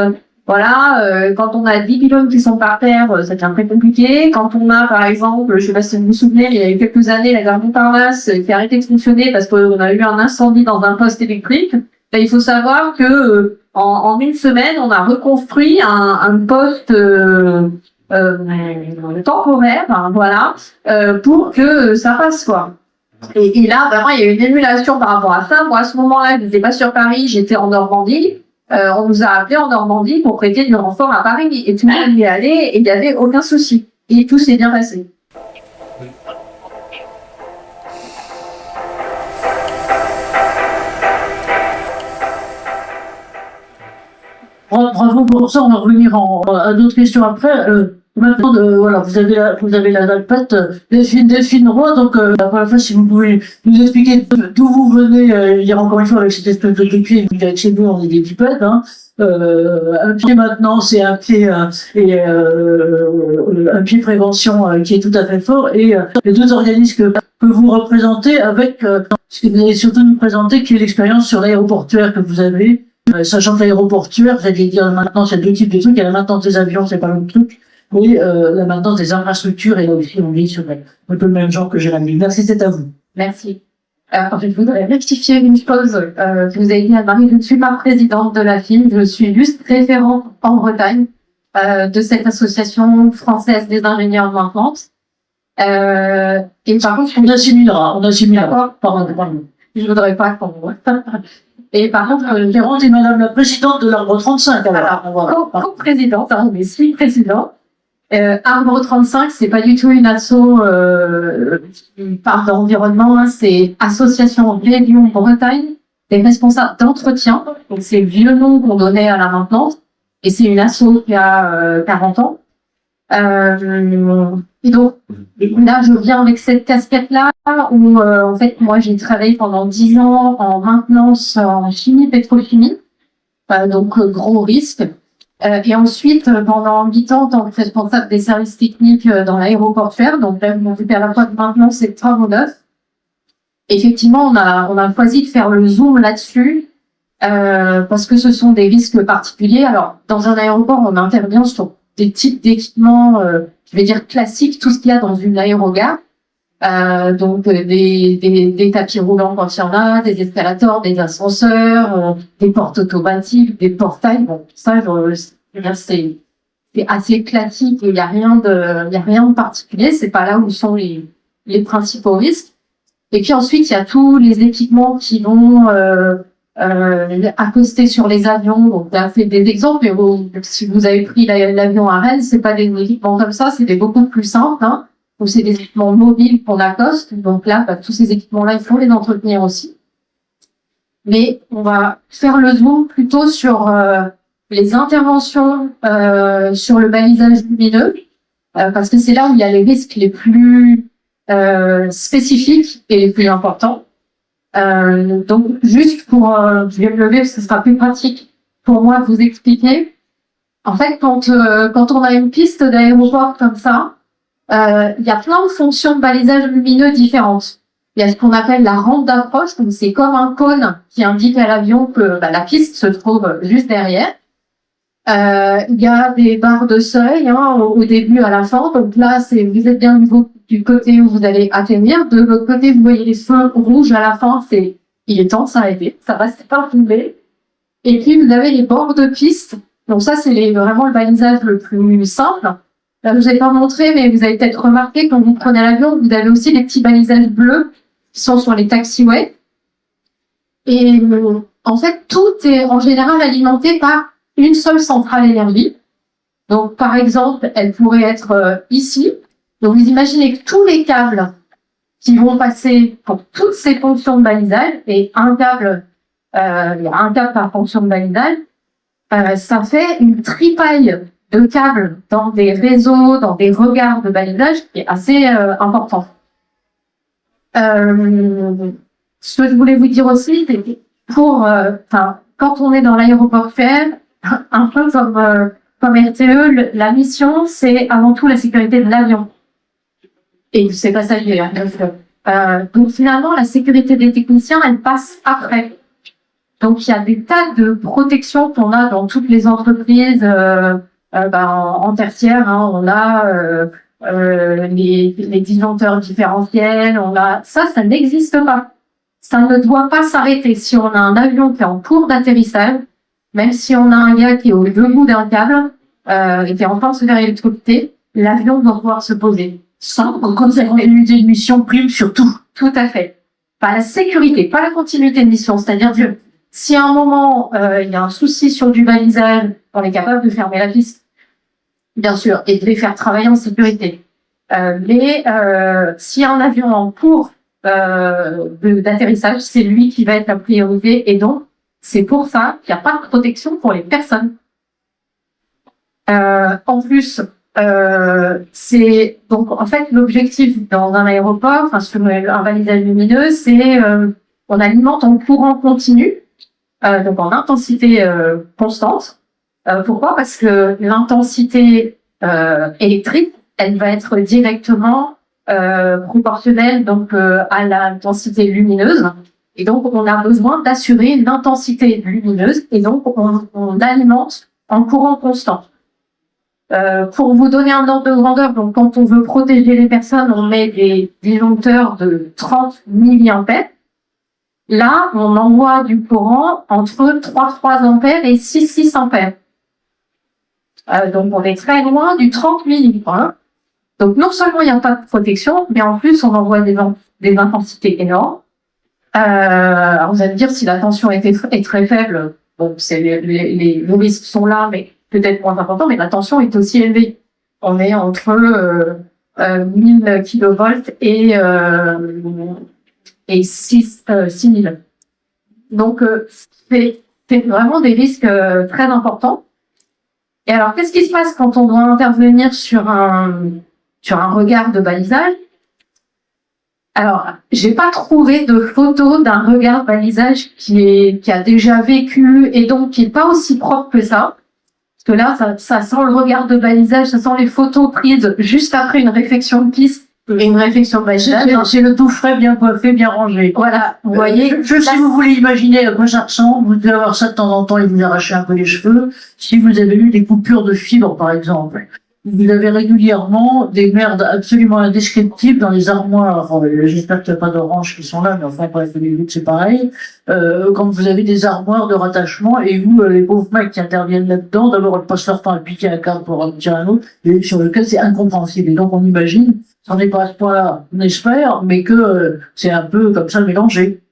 Quand on a 10 pylônes qui sont par terre, ça devient très compliqué. Quand on a, par exemple, je sais pas si vous vous souvenez, il y a eu quelques années, la gare Montparnasse qui a arrêté de fonctionner parce qu'on a eu un incendie dans un poste électrique. Il faut savoir que en une semaine, on a reconstruit un poste temporaire, pour que ça passe, quoi. Et là, vraiment, il y a eu une émulation par rapport à ça. Moi, à ce moment-là, je n'étais pas sur Paris, j'étais en Normandie. On nous a appelés en Normandie pour prêter du renfort à Paris. Et tout le monde y est allé et il n'y avait aucun souci. Et tout s'est bien passé. Bravo pour ça, on va revenir à d'autres questions après. Maintenant, vous avez la date Delphine Roy, donc la première fois, si vous pouvez nous expliquer d'où vous venez, hier encore une fois avec cette espèce de pied, vous dites chez nous, on est des pipettes, hein. Un pied maintenant, c'est un pied un pied prévention qui est tout à fait fort, et les 2 organismes que vous représentez avec ce que vous allez surtout nous présenter, qui est l'expérience sur l'aéroportuaire que vous avez. Sachant que l'aéroportuaire, j'allais dire maintenant, il y a 2 types de trucs. Il y a la maintenance des avions, c'est pas le même truc. Et la maintenance des infrastructures, et là aussi, on vit sur un peu le même genre que Jérémy. Merci, c'est à vous. Merci. Je voudrais rectifier une chose. Vous avez dit à Marie, je ne suis pas présidente de la FIM, je suis juste référente en Bretagne de cette association française des ingénieurs de maintenance. Et par contre, on assimilera. D'accord. Pardon. Je voudrais pas qu'on Et par contre, Ferrand est madame la présidente de l'Arbre 35, alors. co-présidente, hein, mais si président. Arbre 35, c'est pas du tout une asso qui parle d'environnement, hein, c'est Association des Lyon Bretagne, des responsables d'entretien. Donc c'est le vieux nom qu'on donnait à la maintenance. Et c'est une asso qui a 40 ans. Et donc là, je viens avec cette casquette-là où en fait moi j'ai travaillé pendant 10 ans en maintenance en chimie pétrochimie, donc gros risque. Et ensuite, pendant 8 ans, en tant que responsable des services techniques dans l'aéroportuaire, donc là, je m'occupe à la fois de maintenance et de travaux neufs. Effectivement, on a choisi de faire le zoom là-dessus, parce que ce sont des risques particuliers. Alors, dans un aéroport, on intervient sur des types d'équipements, je vais dire classiques, tout ce qu'il y a dans une aérogare. Donc des tapis roulants quand il y en a, des escalators, des ascenseurs, des portes automatiques, des portails. Bon, ça, c'est assez classique. Il y a rien de particulier. C'est pas là où sont les principaux risques. Et puis ensuite, il y a tous les équipements qui vont accoster sur les avions. Donc, là, c'est des exemples. Mais si vous avez pris l'avion à Rennes, c'est pas des équipements comme ça, c'est des beaucoup plus simples. Hein. Donc, c'est des équipements mobiles qu'on accoste. Donc là, tous ces équipements-là, il faut les entretenir aussi. Mais on va faire le zoom plutôt sur les interventions sur le balisage lumineux, parce que c'est là où il y a les risques les plus spécifiques et les plus importants. Donc, juste pour, je vais me lever parce que ce sera plus pratique pour moi de vous expliquer. En fait, quand on a une piste d'aéroport comme ça, il y a plein de fonctions de balisage lumineux différentes. Il y a ce qu'on appelle la rampe d'approche, donc c'est comme un cône qui indique à l'avion que la piste se trouve juste derrière. Il y a des barres de seuil au début, à la fin. Donc là, vous êtes bien du côté où vous allez atterrir. De l'autre côté, vous voyez les feux rouges à la fin. Il est temps de s'arrêter. Ça va, c'est pas tomber. Et puis vous avez les bords de piste. Donc ça, c'est vraiment le balisage le plus simple. Là, je vous ai pas montré, mais vous avez peut-être remarqué quand vous prenez l'avion, vous avez aussi les petits balisages bleus qui sont sur les taxiways. Et en fait, tout est en général alimenté par une seule centrale énergie. Donc, par exemple, elle pourrait être ici. Donc, vous imaginez que tous les câbles qui vont passer pour toutes ces fonctions de balisage, et il y a un câble par fonction de balisage, ça fait une tripaille de câbles dans des réseaux, dans des regards de balisage qui est assez important. Ce que je voulais vous dire aussi, c'est que quand on est dans l'aéroportuaire, un peu comme RTE, la mission, c'est avant tout la sécurité de l'avion et ses passagers. Donc finalement, la sécurité des techniciens, elle passe après. Donc il y a des tas de protections qu'on a dans toutes les entreprises en tertiaire. On a les disjoncteurs différentiels. Ça n'existe pas. Ça ne doit pas s'arrêter. Si on a un avion qui est en cours d'atterrissage, même si on a un gars qui est au bout d'un câble et qui est en train de se faire électrocuter, l'avion doit pouvoir se poser. Sans continuité de mission prime sur tout. Tout à fait. Pas la sécurité, pas la continuité de mission. C'est-à-dire que si à un moment il y a un souci sur du balisage, on est capable de fermer la piste, bien sûr, et de les faire travailler en sécurité. Mais s'il y a un avion en cours d'atterrissage, c'est lui qui va être la priorité, et donc c'est pour ça qu'il n'y a pas de protection pour les personnes. En plus, c'est donc en fait l'objectif dans un aéroport, sur un balisage lumineux, c'est on alimente en courant continu, donc en intensité constante. Pourquoi? Parce que l'intensité électrique, elle va être directement proportionnelle donc à l'intensité lumineuse. Et donc, on a besoin d'assurer une intensité lumineuse et donc on alimente en courant constant. Pour vous donner un ordre de grandeur, donc quand on veut protéger les personnes, on met des disjoncteurs de 30 milliampères. Là, on envoie du courant entre 3 ampères et 6 ampères. Donc, on est très loin du 30 milliampères. Donc, non seulement il n'y a pas de protection, mais en plus, on envoie des intensités énormes. Alors vous allez me dire si la tension est très faible, bon, les risques sont là, mais peut-être moins importants, mais la tension est aussi élevée. On est entre 1000 kilovolts et 6000. Donc c'est vraiment des risques très importants. Et alors qu'est-ce qui se passe quand on doit intervenir sur un regard de balisage? Alors, j'ai pas trouvé de photo d'un regard balisage qui a déjà vécu et donc qui est pas aussi propre que ça. Parce que là, ça sent le regard de balisage, ça sent les photos prises juste après une réflexion de piste et une réflexion de balisage. C'est le tout frais, bien coiffé, bien rangé. Voilà, vous voyez. Si vous voulez imaginer à quoi ça ressemble, vous devez avoir ça de temps en temps et vous arrachez un peu les cheveux. Si vous avez eu des coupures de fibres, par exemple. Vous avez régulièrement des merdes absolument indescriptibles dans les armoires. J'espère qu'il n'y a pas d'orange qui sont là, mais enfin, bref, les luttes, c'est pareil. Quand vous avez des armoires de rattachement et vous, les pauvres mecs qui interviennent là-dedans, d'abord, ils passent leur temps à piquer un câble pour en tirer un autre, et sur lequel c'est incompréhensible. Et donc, on imagine, ça n'est pas à ce point-là, on espère, mais que c'est un peu comme ça mélangé.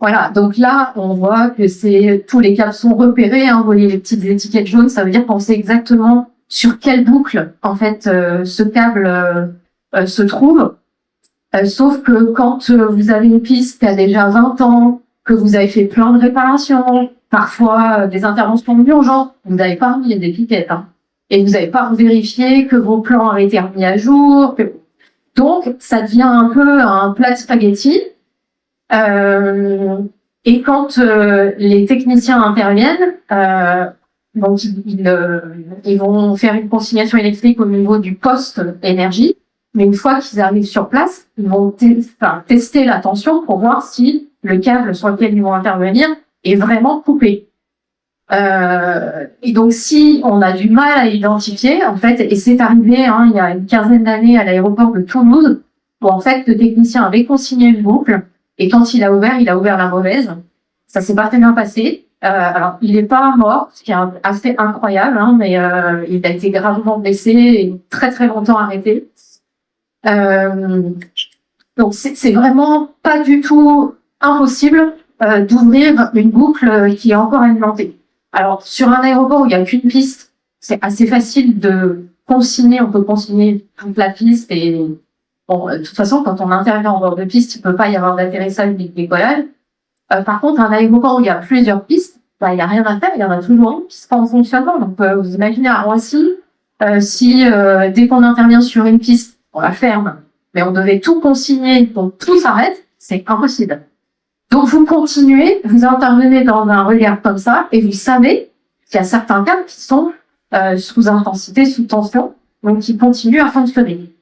Voilà, donc là, on voit que tous les câbles sont repérés, hein, vous voyez les petites étiquettes jaunes, ça veut dire qu'on sait exactement sur quelle boucle, en fait, ce câble se trouve. Sauf que quand vous avez une piste qui a déjà 20 ans, que vous avez fait plein de réparations, parfois des interventions urgentes, vous n'avez pas remis des piquettes, hein, et vous n'avez pas vérifié que vos plans avaient été remis à jour. Donc, ça devient un peu un plat de spaghettis. Et quand les techniciens interviennent, donc ils vont faire une consignation électrique au niveau du poste énergie, mais une fois qu'ils arrivent sur place, ils vont tester la tension pour voir si le câble sur lequel ils vont intervenir est vraiment coupé. Et donc si on a du mal à identifier, en fait, et c'est arrivé il y a une quinzaine d'années à l'aéroport de Toulouse, où en fait le technicien avait consigné une boucle, et quand il a ouvert la mauvaise. Ça s'est pas très bien passé. Alors, il n'est pas mort, ce qui est assez incroyable, hein, mais il a été gravement blessé et très très longtemps arrêté. Donc, c'est vraiment pas du tout impossible d'ouvrir une boucle qui est encore alimentée. Alors, sur un aéroport où il n'y a qu'une piste, c'est assez facile de consigner. On peut consigner toute la piste et bon, de toute façon, quand on intervient en bord de piste, il ne peut pas y avoir d'atterrissage ni de décollage. Par contre, un aéroport où il y a plusieurs pistes, il n'y a rien à faire, il y en a toujours une qui sera en fonctionnement. Donc, vous imaginez à Roissy, si dès qu'on intervient sur une piste, on la ferme, mais on devait tout consigner, donc tout s'arrête, c'est impossible. Donc, vous continuez, vous intervenez dans un regard comme ça, et vous savez qu'il y a certains câbles qui sont sous intensité, sous tension, donc qui continuent à fonctionner.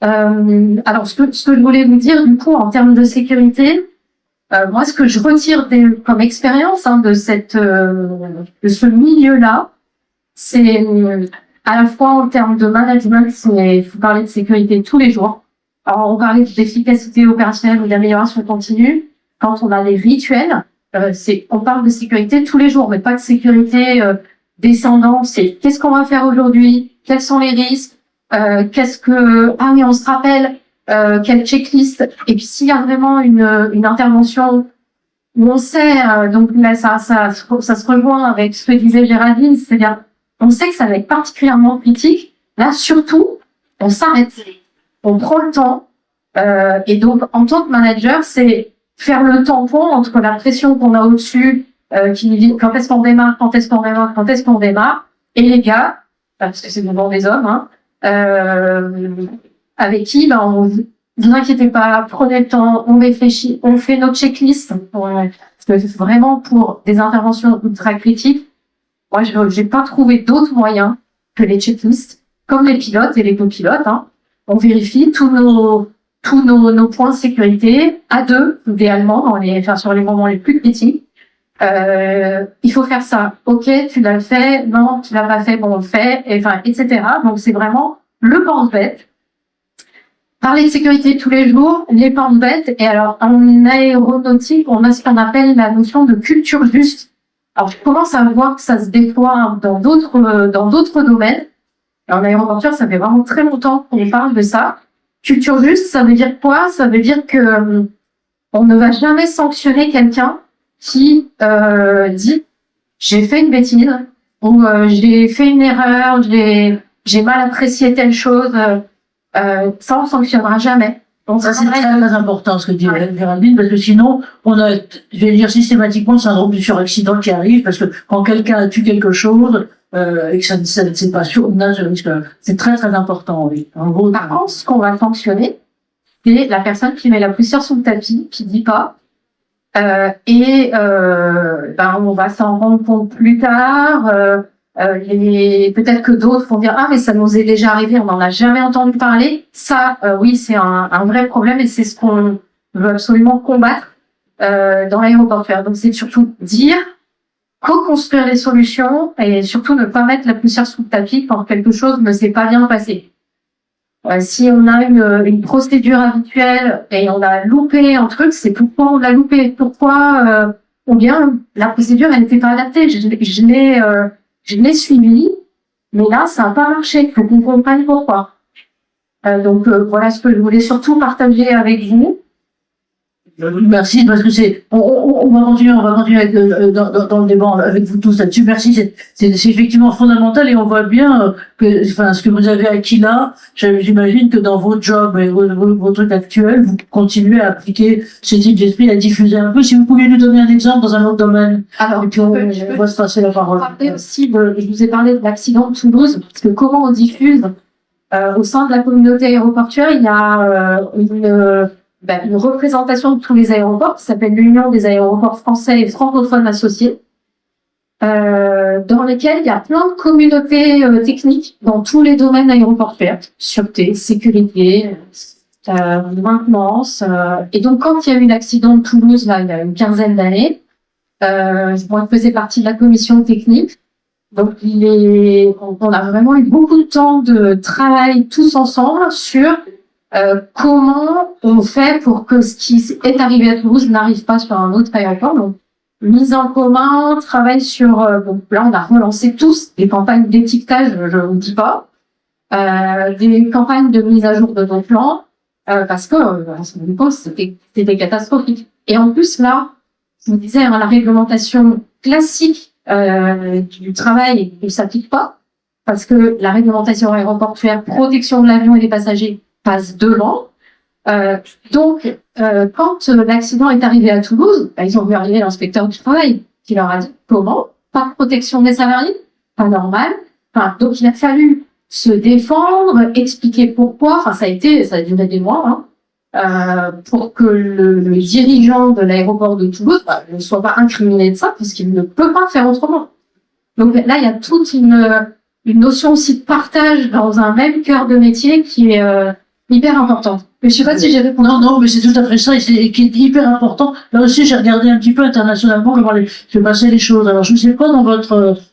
Alors, ce que je voulais vous dire, du coup, en termes de sécurité, moi, ce que je retire comme expérience de ce milieu-là, c'est à la fois en termes de management, il faut parler de sécurité tous les jours. Alors, on parlait d'efficacité opérationnelle ou d'amélioration continue. Quand on a des rituels, on parle de sécurité tous les jours, mais pas de sécurité descendante. C'est qu'est-ce qu'on va faire aujourd'hui, quels sont les risques. Ah oui, on se rappelle quelle checklist. Et puis s'il y a vraiment une intervention où on sait, donc là ça se rejoint avec ce que disait Géraldine, c'est-à-dire on sait que ça va être particulièrement critique. Là surtout, on s'arrête, on prend le temps. Et donc en tant que manager, c'est faire le tampon entre la pression qu'on a au-dessus, qui nous dit quand est-ce qu'on démarre, et les gars, parce que c'est le moment des hommes, hein. Avec qui, vous inquiétez pas, prenez le temps, on réfléchit, on fait notre checklist. Parce que vraiment pour des interventions ultra critiques, moi j'ai pas trouvé d'autres moyens que les checklists, comme les pilotes et les copilotes. Hein. On vérifie tous nos points de sécurité à deux, idéalement, sur les moments les plus critiques. Il faut faire ça. Ok, tu l'as fait. Non, tu l'as pas fait. Bon, on le fait. Et, etc. Donc, c'est vraiment le pense-bête. Parler de sécurité tous les jours, les pense-bêtes. Et alors, en aéronautique, on a ce qu'on appelle la notion de culture juste. Alors, je commence à voir que ça se déploie dans d'autres domaines. En aéroporture, ça fait vraiment très longtemps qu'on parle de ça. Culture juste, ça veut dire quoi? Ça veut dire que on ne va jamais sanctionner quelqu'un qui dit j'ai fait une bêtise ou j'ai fait une erreur, j'ai mal apprécié telle chose. Ça, on sanctionnera jamais. Donc, Ça, c'est très, très important ce que dit Géraldine, parce que sinon, on a, je vais dire systématiquement, le syndrome du suraccident qui arrive, parce que quand quelqu'un a tué quelque chose, et que ça ne c'est pas sûr, on a ce risque. C'est très, très important, oui. En gros, par contre, ce qu'on va sanctionner, c'est la personne qui met la poussière sous le tapis, qui dit pas, on va s'en rendre compte plus tard. Peut-être que d'autres vont dire ah mais ça nous est déjà arrivé, on n'en a jamais entendu parler. Ça, oui, c'est un vrai problème et c'est ce qu'on veut absolument combattre dans l'aéroportuaire. Donc c'est surtout dire, co-construire les solutions et surtout ne pas mettre la poussière sous le tapis quand quelque chose ne s'est pas bien passé. Si on a une procédure habituelle et on a loupé un truc, c'est pourquoi on l'a loupé, pourquoi ou bien la procédure elle n'était pas adaptée. Je l'ai suivi, mais là ça n'a pas marché. Il faut qu'on comprenne pourquoi. Voilà ce que je voulais surtout partager avec vous. Merci, parce que on va continuer avec, dans le débat avec vous tous là-dessus. Merci, c'est effectivement fondamental et on voit bien ce que vous avez acquis là. J'imagine que dans votre job et vos trucs actuels, vous continuez à appliquer ce type d'esprit, à diffuser un peu. Si vous pouviez nous donner un exemple dans un autre domaine. Alors, et puis on va se passer la parole. Je vous ai parlé de l'accident de Toulouse, parce que comment on diffuse au sein de la communauté aéroportuaire, il y a une représentation de tous les aéroports qui s'appelle l'Union des aéroports français et francophones associés, dans lesquels il y a plein de communautés techniques dans tous les domaines aéroportuaires, sûreté, sécurité, maintenance. Et donc, quand il y a eu l'accident de Toulouse, là, il y a une quinzaine d'années, moi, je faisais partie de la commission technique. Donc, on a vraiment eu beaucoup de temps de travail tous ensemble sur comment on fait pour que ce qui est arrivé à Toulouse n'arrive pas sur un autre aéroport. Donc, mise en commun, travail sur... là, on a relancé tous des campagnes d'étiquetage, je ne vous dis pas, des campagnes de mise à jour de nos plans, parce que c'était catastrophique. Et en plus, là, je vous disais, la réglementation classique du travail ne s'applique pas, parce que la réglementation aéroportuaire, protection de l'avion et des passagers, passe devant. Quand l'accident est arrivé à Toulouse, ils ont vu arriver l'inspecteur du travail qui leur a dit comment, pas de protection des salariés, pas normal. Donc il a fallu se défendre, expliquer pourquoi. Ça a duré des mois pour que le dirigeant de l'aéroport de Toulouse ne soit pas incriminé de ça, parce qu'il ne peut pas faire autrement. Donc là, il y a toute une notion aussi de partage dans un même cœur de métier qui est hyper importante. Mais je sais pas si j'ai répondu. Non, mais c'est tout à fait ça, et qui est hyper important. Là aussi, j'ai regardé un petit peu internationalement comment se passaient les choses. Alors, je ne sais pas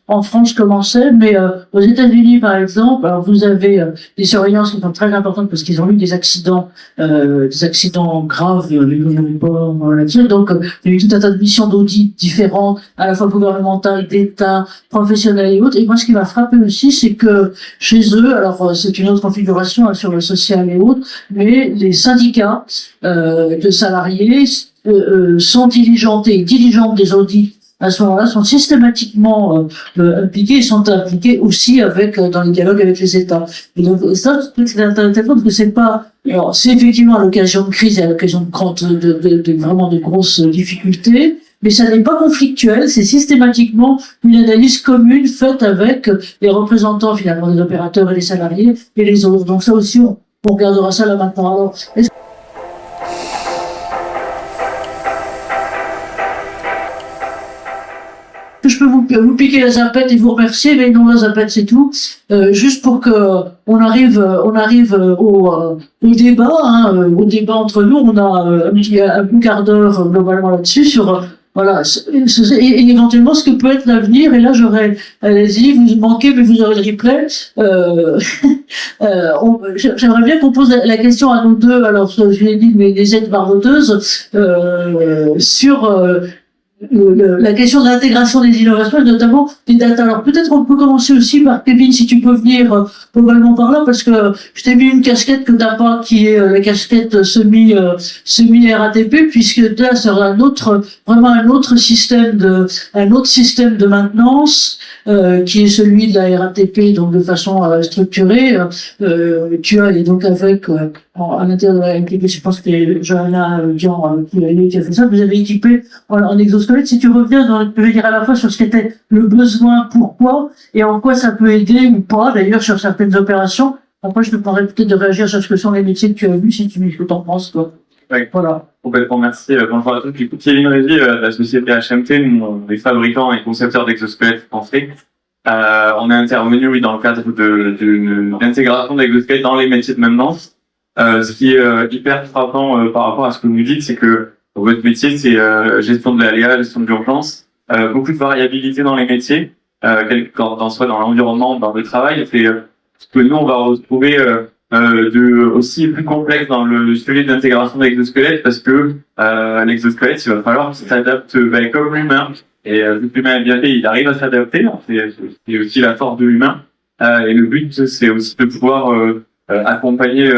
en France comment c'est, mais aux États-Unis, par exemple, alors vous avez des surveillances qui sont très importantes parce qu'ils ont eu des accidents graves là-dessus. Donc, il y a eu tout un tas de missions d'audit différentes, à la fois gouvernementales, d'État, professionnelles et autres. Et moi, ce qui m'a frappé aussi, c'est que chez eux, alors c'est une autre configuration sur le social et autres, mais les syndicats de salariés sont diligentent des audits à ce moment-là, sont systématiquement impliqués aussi dans les dialogues avec les États. Et donc ça, c'est intéressant parce que c'est effectivement à l'occasion de crise et à l'occasion de vraiment de grosses difficultés, mais ça n'est pas conflictuel, c'est systématiquement une analyse commune faite avec les représentants finalement des opérateurs et des salariés et les autres. Donc ça aussi, on regardera ça là maintenant. Alors, je peux vous piquer la zapette et vous remercier, mais non, la zapette c'est tout. Juste pour que on arrive au débat, au débat entre nous. On a un bon quart d'heure globalement là-dessus sur voilà, et éventuellement ce que peut être l'avenir. Et là, allez-y, vous manquez, mais vous aurez le replay. J'aimerais bien qu'on pose la question à nous deux. Alors, je l'ai dit, mais les aides barboteuses sur la question de l'intégration des innovations, et notamment des data. Alors peut-être on peut commencer aussi par Kevin, si tu peux venir probablement par là, parce que je t'ai mis une casquette que t'as pas, qui est la casquette semi RATP, puisque là sera vraiment un autre système de maintenance qui est celui de la RATP, donc de façon structurée. Tu as, et donc avec à l'intérieur de la RATP, je pense que c'est Johanna Dian qui a fait ça, vous avez équipé en exosquelette. Si tu reviens je vais dire à la fois sur ce qu'était le besoin, pourquoi, et en quoi ça peut aider ou pas, d'ailleurs, sur certaines opérations. Après, je te demanderai peut-être de réagir sur ce que sont les métiers que tu as vus, si tu ce que t'en penses, toi. Oui, Voilà. complètement, merci. Bonjour à tous. Du coup, Kevin Révy, de la société HMT, nous, on est fabricants et concepteurs d'exosquelettes français. On est intervenu, oui, dans le cadre de l'intégration d'exosquelettes dans les métiers de maintenance. Ce qui est hyper frappant par rapport à ce que vous nous dites, c'est que votre métier, c'est gestion de l'aléa, gestion de l'urgence, beaucoup de variabilité dans les métiers, dans soit dans l'environnement, dans le travail. C'est ce que nous, on va retrouver aussi plus complexe dans le sujet d'intégration d'exosquelettes, parce que l'exosquelette, il va falloir qu'il s'adapte comme l'humain. Et vu que l'humain est bien fait, il arrive à s'adapter. C'est aussi la force de l'humain. Et le but, c'est aussi de pouvoir accompagner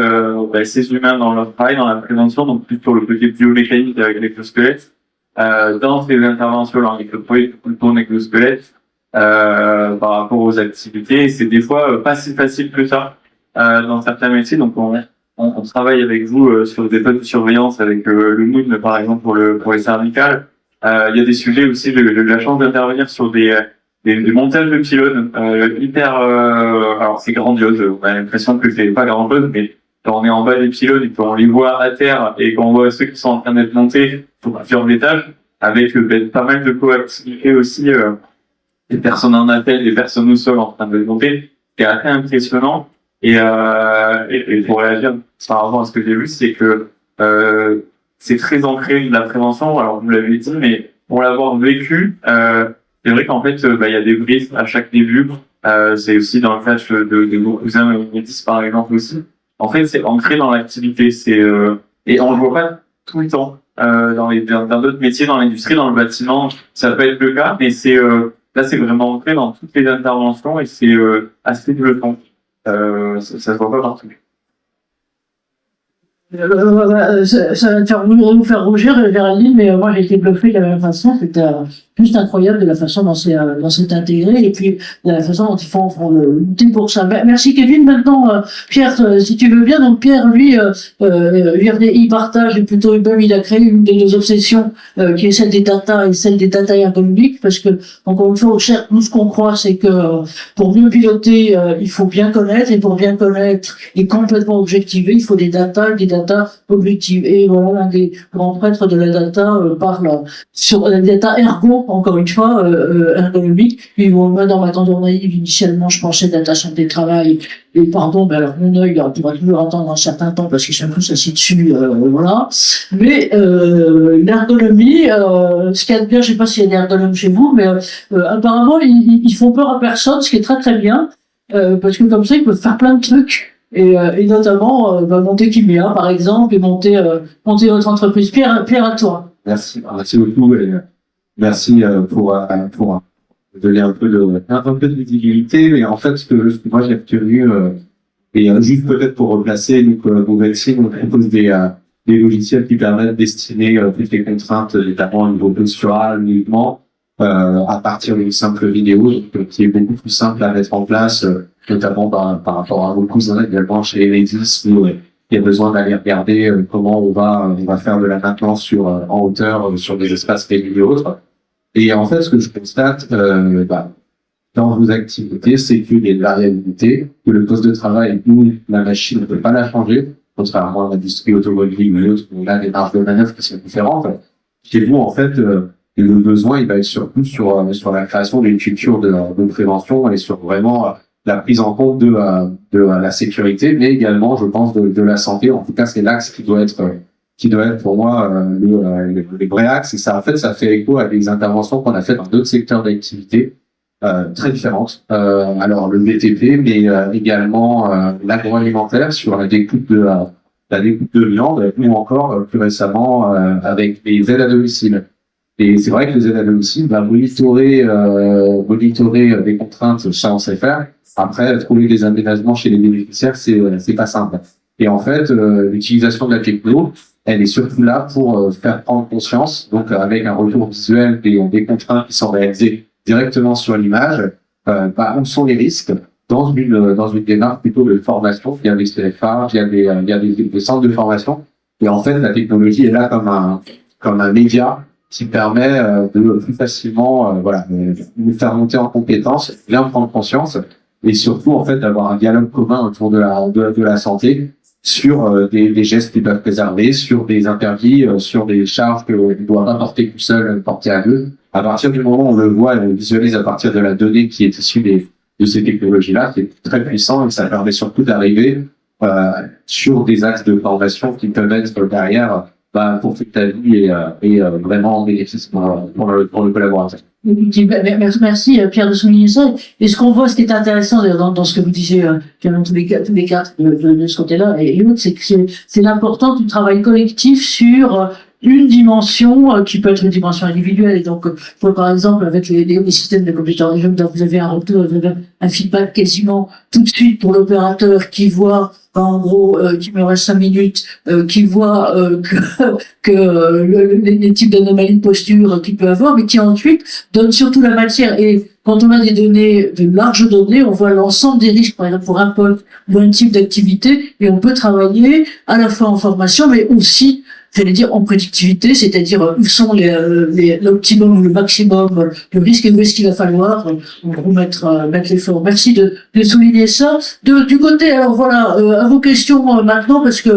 ces humains dans leur travail, dans la prévention, donc plus sur le côté biomécanique avec l'exosquelette, dans ces interventions-là, avec le projet de ton exosquelette, par rapport aux activités. Et c'est des fois pas si facile que ça dans certains métiers. Donc on travaille avec vous sur des postes de surveillance avec le Moon, par exemple, pour les cervicales. Il y a des sujets aussi, j'ai eu la chance d'intervenir sur des montages de pylônes alors c'est grandiose, on a l'impression que c'est pas grand chose, mais quand on est en bas des pylônes et qu'on les voit à terre et qu'on voit ceux qui sont en train d'être montés sur plusieurs étages, avec pas mal de coactivité aussi, des personnes en appel, des personnes au sol en train de monter, c'est assez impressionnant. Et pour réagir par rapport à ce que j'ai vu, c'est que c'est très ancré de la prévention. Alors vous l'avez dit, mais pour l'avoir vécu, c'est vrai qu'en fait, il y a des briefs à chaque début. C'est aussi dans le cas de vos cousins Métis, par exemple, aussi. En fait, c'est ancré dans l'activité. Et on le voit pas tout le temps. Dans d'autres métiers, dans l'industrie, dans le bâtiment, ça peut être le cas, mais là, c'est vraiment ancré dans toutes les interventions et c'est assez bluffant. Ça se voit pas partout. Ça va nous faire rougir, Géraldine, mais moi j'ai été bluffé de la même façon. C'était juste incroyable de la façon dont c'est intégré et puis de la façon dont ils font lutter pour ça. Merci Kevin. Maintenant, Pierre, si tu veux bien. Donc Pierre, lui, il partage, et plutôt même il a créé une de nos obsessions qui est celle des data et celle des data ergonomiques, parce que encore une fois, au CERF, nous ce qu'on croit, c'est que pour mieux piloter, il faut bien connaître, et pour bien connaître et complètement objectiver, il faut des data objectives. Et voilà, l'un des grands prêtres de la data parle sur la data ergo, encore une fois, ergonomique. Et moi, dans ma tendance naïve, initialement, je pensais data santé de travail. Et pardon, ben alors mon œil, on pourra toujours attendre un certain temps parce qu'ils sont tous assis dessus, voilà. Mais l'ergonomie, ce qu'il y a de bien, je sais pas s'il y a des ergonomes chez vous, mais apparemment ils font peur à personne, ce qui est très très bien, parce que comme ça ils peuvent faire plein de trucs. Et notamment monter Kimia par exemple, et monter votre entreprise. Pierre, à toi. Merci beaucoup, et merci pour donner un peu de visibilité. Mais en fait, ce que moi j'ai retenu, et juste peut-être pour replacer, donc Movetti, on propose des logiciels qui permettent d'estimer toutes les contraintes, notamment au niveau postural, mouvement, à partir d'une simple vidéo, donc, qui est beaucoup plus simple à mettre en place, notamment par rapport à vos cousins également chez Enedis, où il y a besoin d'aller regarder comment on va faire de la maintenance en hauteur sur des espaces réguliers et autres. Et en fait, ce que je constate dans vos activités, c'est qu'il y a une variabilité, que le poste de travail, nous, la machine ne peut pas la changer, contrairement à l'industrie automobile ou autre, où on a des marges de manœuvre qui sont différentes. Chez vous, en fait, le besoin, il va être surtout sur la création d'une culture de prévention et sur vraiment la prise en compte de la sécurité, mais également, je pense, de la santé. En tout cas, c'est l'axe qui doit être pour moi le vrai axe. Et ça, en fait, ça fait écho à des interventions qu'on a faites dans d'autres secteurs d'activité très différentes. Alors le BTP, mais également l'agroalimentaire sur la découpe de viande, ou encore plus récemment avec les aides à domicile. Et c'est vrai que les aides à domicile, monitorer les contraintes, ça on sait faire. Après, trouver des aménagements chez les bénéficiaires, c'est pas simple. Et en fait, l'utilisation de la techno, elle est surtout là pour faire prendre conscience, donc avec un retour visuel des contraintes qui sont réalisées directement sur l'image, où sont les risques dans une démarche plutôt de formation. Il y a des CFA, il y a des centres de formation. Et en fait, la technologie est là comme un média qui permet de plus facilement nous faire monter en compétences, bien prendre conscience et surtout en fait d'avoir un dialogue commun autour de la santé sur des gestes qui peuvent préserver, sur des interdits, sur des charges que ne doit pas porter tout seul, porter à deux. À partir du moment où on le voit et on le visualise à partir de la donnée qui est issue de ces technologies-là, c'est très puissant et ça permet surtout d'arriver sur des axes de formation qui peuvent être derrière pour toute ta vie et vraiment en bénéfice pour le collaborateur. Merci Pierre de souligner ça. Et ce qu'on voit, ce qui est intéressant dans ce que vous disiez, dans tous les cas de ce côté-là et l'autre, c'est que c'est l'importance du travail collectif sur une dimension qui peut être une dimension individuelle. Et donc, par exemple, avec les systèmes de computer vision, vous avez un retour, vous avez un feedback quasiment tout de suite pour l'opérateur qui voit, en gros, qu'il me reste 5 minutes, qui voit les types d'anomalies de posture qu'il peut avoir, mais qui ensuite donne surtout la matière. Et quand on a des données, de larges données, on voit l'ensemble des risques, par exemple pour un poste ou un type d'activité, et on peut travailler à la fois en formation, mais aussi j'allais dire en prédictivité, c'est-à-dire où sont l'optimum ou le maximum, le risque et où est-ce qu'il va falloir mettre l'effort. Merci de souligner ça. Du côté, alors voilà, à vos questions maintenant, parce que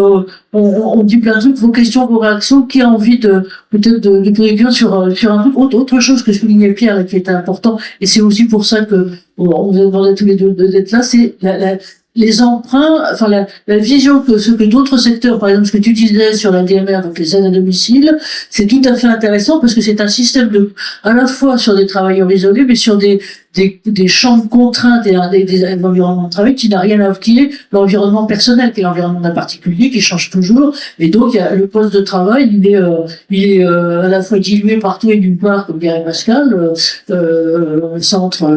on dit plein de trucs, vos questions, vos réactions, qui a envie peut-être de réagir sur un truc, autre chose que soulignait Pierre et qui est important, et c'est aussi pour ça que on vous a demandé tous les deux d'être là, c'est les emprunts, enfin la vision que ce que d'autres secteurs, par exemple ce que tu disais sur la DMR, donc les aides à domicile, c'est tout à fait intéressant parce que c'est un système à la fois sur des travailleurs isolés, mais sur des champs de contraintes et des environnements de travail qui n'a rien à qui est l'environnement personnel, qui est l'environnement d'un particulier, qui change toujours. Et donc, il y a le poste de travail, il est à la fois dilué partout et nulle part, comme dirait Pascal, le centre,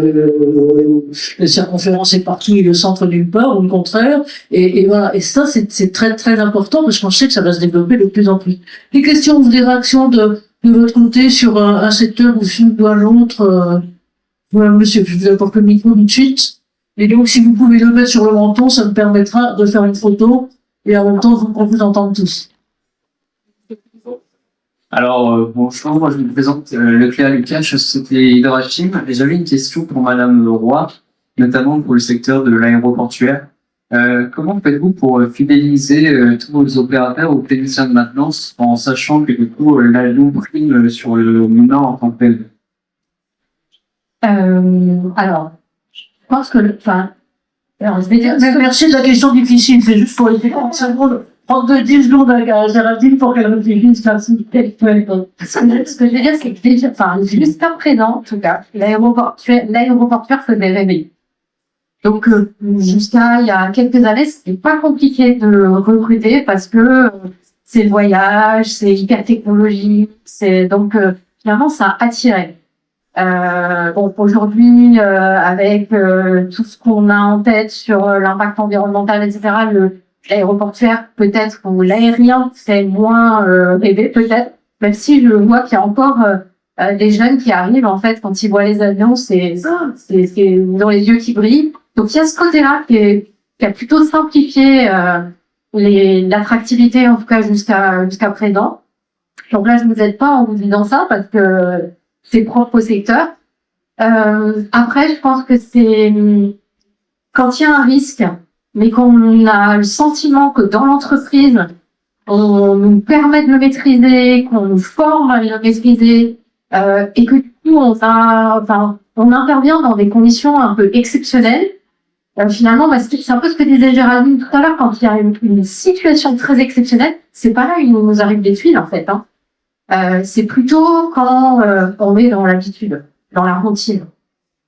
la circonférence est partout et le centre nulle part, ou le contraire. Et voilà. Et ça, c'est très, très important parce qu'on sait que ça va se développer de plus en plus. Les questions ou des réactions de votre côté sur un secteur ou sur l'autre, voilà, monsieur, je vous apporte le micro tout de suite. Et donc, si vous pouvez le mettre sur le menton, ça me permettra de faire une photo et en même temps qu'on vous entende tous. Alors, bonjour, moi je me présente Leclerc Lucas, société Hydrachim. Et j'avais une question pour Madame Roy, notamment pour le secteur de l'aéroportuaire. Comment faites-vous pour fidéliser tous vos opérateurs aux techniciens de maintenance en sachant que du coup, la loup prime sur le humain en tant que tel? Alors, je pense que alors, je vais dire, Merci de la question difficile, c'est juste pour les 30 secondes, prendre 10 secondes à Géraldine pour qu'elle réfléchisse facilement. ce que je veux dire, c'est que déjà, jusqu'à présent, en tout cas, l'aéroportuaire faisait rêver. Donc, jusqu'à il y a quelques années, c'était pas compliqué de recruter parce que c'est le voyage, c'est hyper technologique, donc, finalement, ça attirait. Aujourd'hui, avec tout ce qu'on a en tête sur l'impact environnemental, etc., l'aéroportuaire peut-être ou l'aérien fait moins rêver peut-être, même si je vois qu'il y a encore des jeunes qui arrivent en fait quand ils voient les avions, c'est dans les yeux qui brillent. Donc il y a ce côté-là qui a plutôt simplifié l'attractivité en tout cas jusqu'à présent. Donc là je ne vous aide pas en vous disant ça parce que c'est propre au secteur. Après, je pense que c'est quand il y a un risque, mais qu'on a le sentiment que dans l'entreprise, on nous permet de le maîtriser, qu'on nous forme à le maîtriser, et que du coup, on intervient dans des conditions un peu exceptionnelles. Finalement, c'est un peu ce que disait Géraldine tout à l'heure, quand il y a une situation très exceptionnelle, c'est pas là où il nous arrive des tuiles, en fait, hein. C'est plutôt quand on est dans l'habitude, dans la routine.